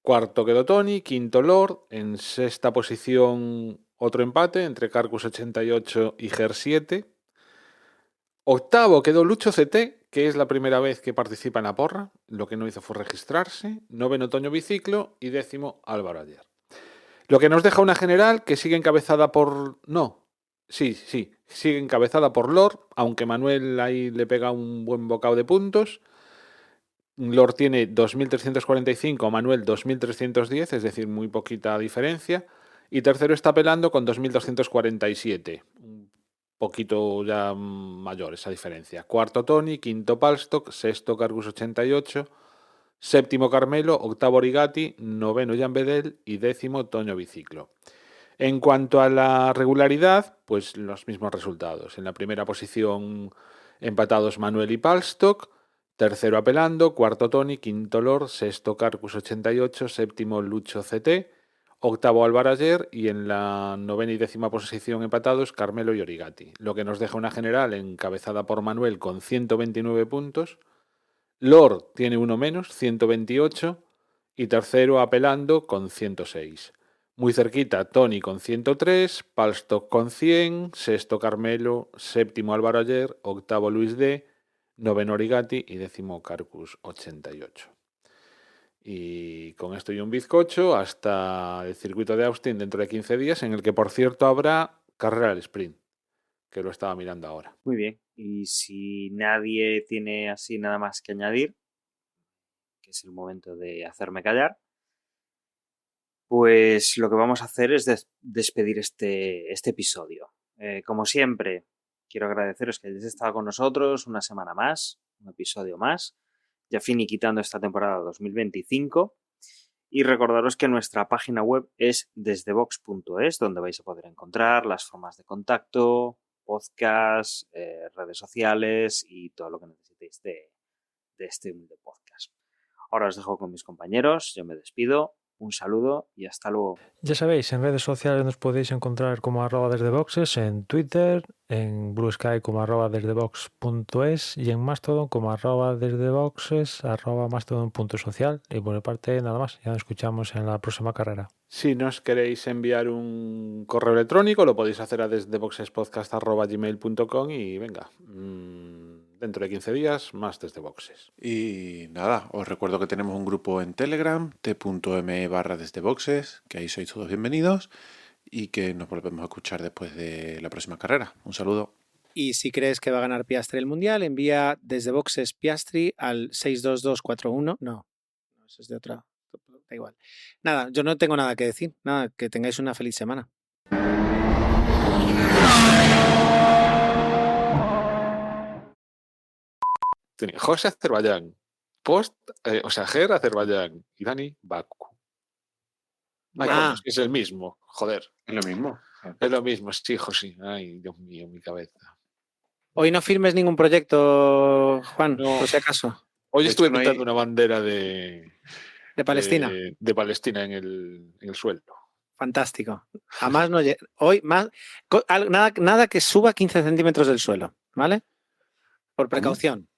Cuarto quedó Tony, quinto Lord. En sexta posición, otro empate entre Carcus 88 y Ger 7. Octavo quedó Lucho CT, que es la primera vez que participa en la porra. Lo que no hizo fue registrarse. Noveno Toño Biciclo y décimo Álvaro Ayer. Lo que nos deja una general que sigue encabezada por... No, sí, sigue encabezada por Lord, aunque Manuel ahí le pega un buen bocado de puntos. Lord tiene 2.345, Manuel 2.310, es decir, muy poquita diferencia. Y tercero está pelando con 2.247, un poquito ya mayor esa diferencia. Cuarto Tony, quinto Palstock, sexto Cargus 88, séptimo Carmelo, octavo Rigatti, noveno Jan Bedel y décimo Toño Biciclo. En cuanto a la regularidad, pues los mismos resultados. En la primera posición empatados Manuel y Palstock, tercero Apelando, cuarto Tony, quinto Lord, sexto Carcus 88, séptimo Lucho CT, octavo Álvaro Ayer y en la novena y décima posición empatados Carmelo y Origati, lo que nos deja una general encabezada por Manuel con 129 puntos. Lord tiene uno menos, 128, y tercero Apelando con 106. Muy cerquita Tony con 103, Palstock con 100, sexto Carmelo, séptimo Álvaro Ayer, octavo Luis D, noveno Origati y décimo Carcus 88. Y con esto y un bizcocho hasta el circuito de Austin dentro de 15 días, en el que por cierto habrá carrera al sprint, que lo estaba mirando ahora. Muy bien. Y si nadie tiene así nada más que añadir, que es el momento de hacerme callar, pues lo que vamos a hacer es despedir este episodio. Como siempre, quiero agradeceros que hayáis estado con nosotros una semana más, un episodio más, ya finiquitando esta temporada 2025. Y recordaros que nuestra página web es desdevox.es, donde vais a poder encontrar las formas de contacto, podcast, redes sociales y todo lo que necesitéis de este humilde podcast. Ahora os dejo con mis compañeros, yo me despido, un saludo y hasta luego. Ya sabéis, en redes sociales nos podéis encontrar como @desdeboxes, en Twitter, en Blue Sky como @desdebox.es y en Mastodon como @desdeboxes, @mastodon.social. Y por mi parte nada más, ya nos escuchamos en la próxima carrera. Si nos queréis enviar un correo electrónico, lo podéis hacer a desdeboxespodcast@gmail.com y venga, dentro de 15 días, más Desde Boxes. Y nada, os recuerdo que tenemos un grupo en Telegram, t.me/desdeboxes, que ahí sois todos bienvenidos y que nos volvemos a escuchar después de la próxima carrera. Un saludo. Y si crees que va a ganar Piastri el Mundial, envía desde Boxes Piastri al 62241. No, eso es de otra. Da igual. Nada, yo no tengo nada que decir. Nada, que tengáis una feliz semana. José Azerbaiyán, Ger Azerbaiyán y Dani Baku. Es el mismo, joder. Es lo mismo. Es lo mismo, sí, José. Ay, Dios mío, mi cabeza. Hoy no firmes ningún proyecto, Juan, No. por si acaso. Hoy De estuve hecho, no hay- pintando una bandera de Palestina. De Palestina en el suelo. Fantástico. Además, no hoy más. Nada que suba 15 centímetros del suelo, ¿vale? Por precaución.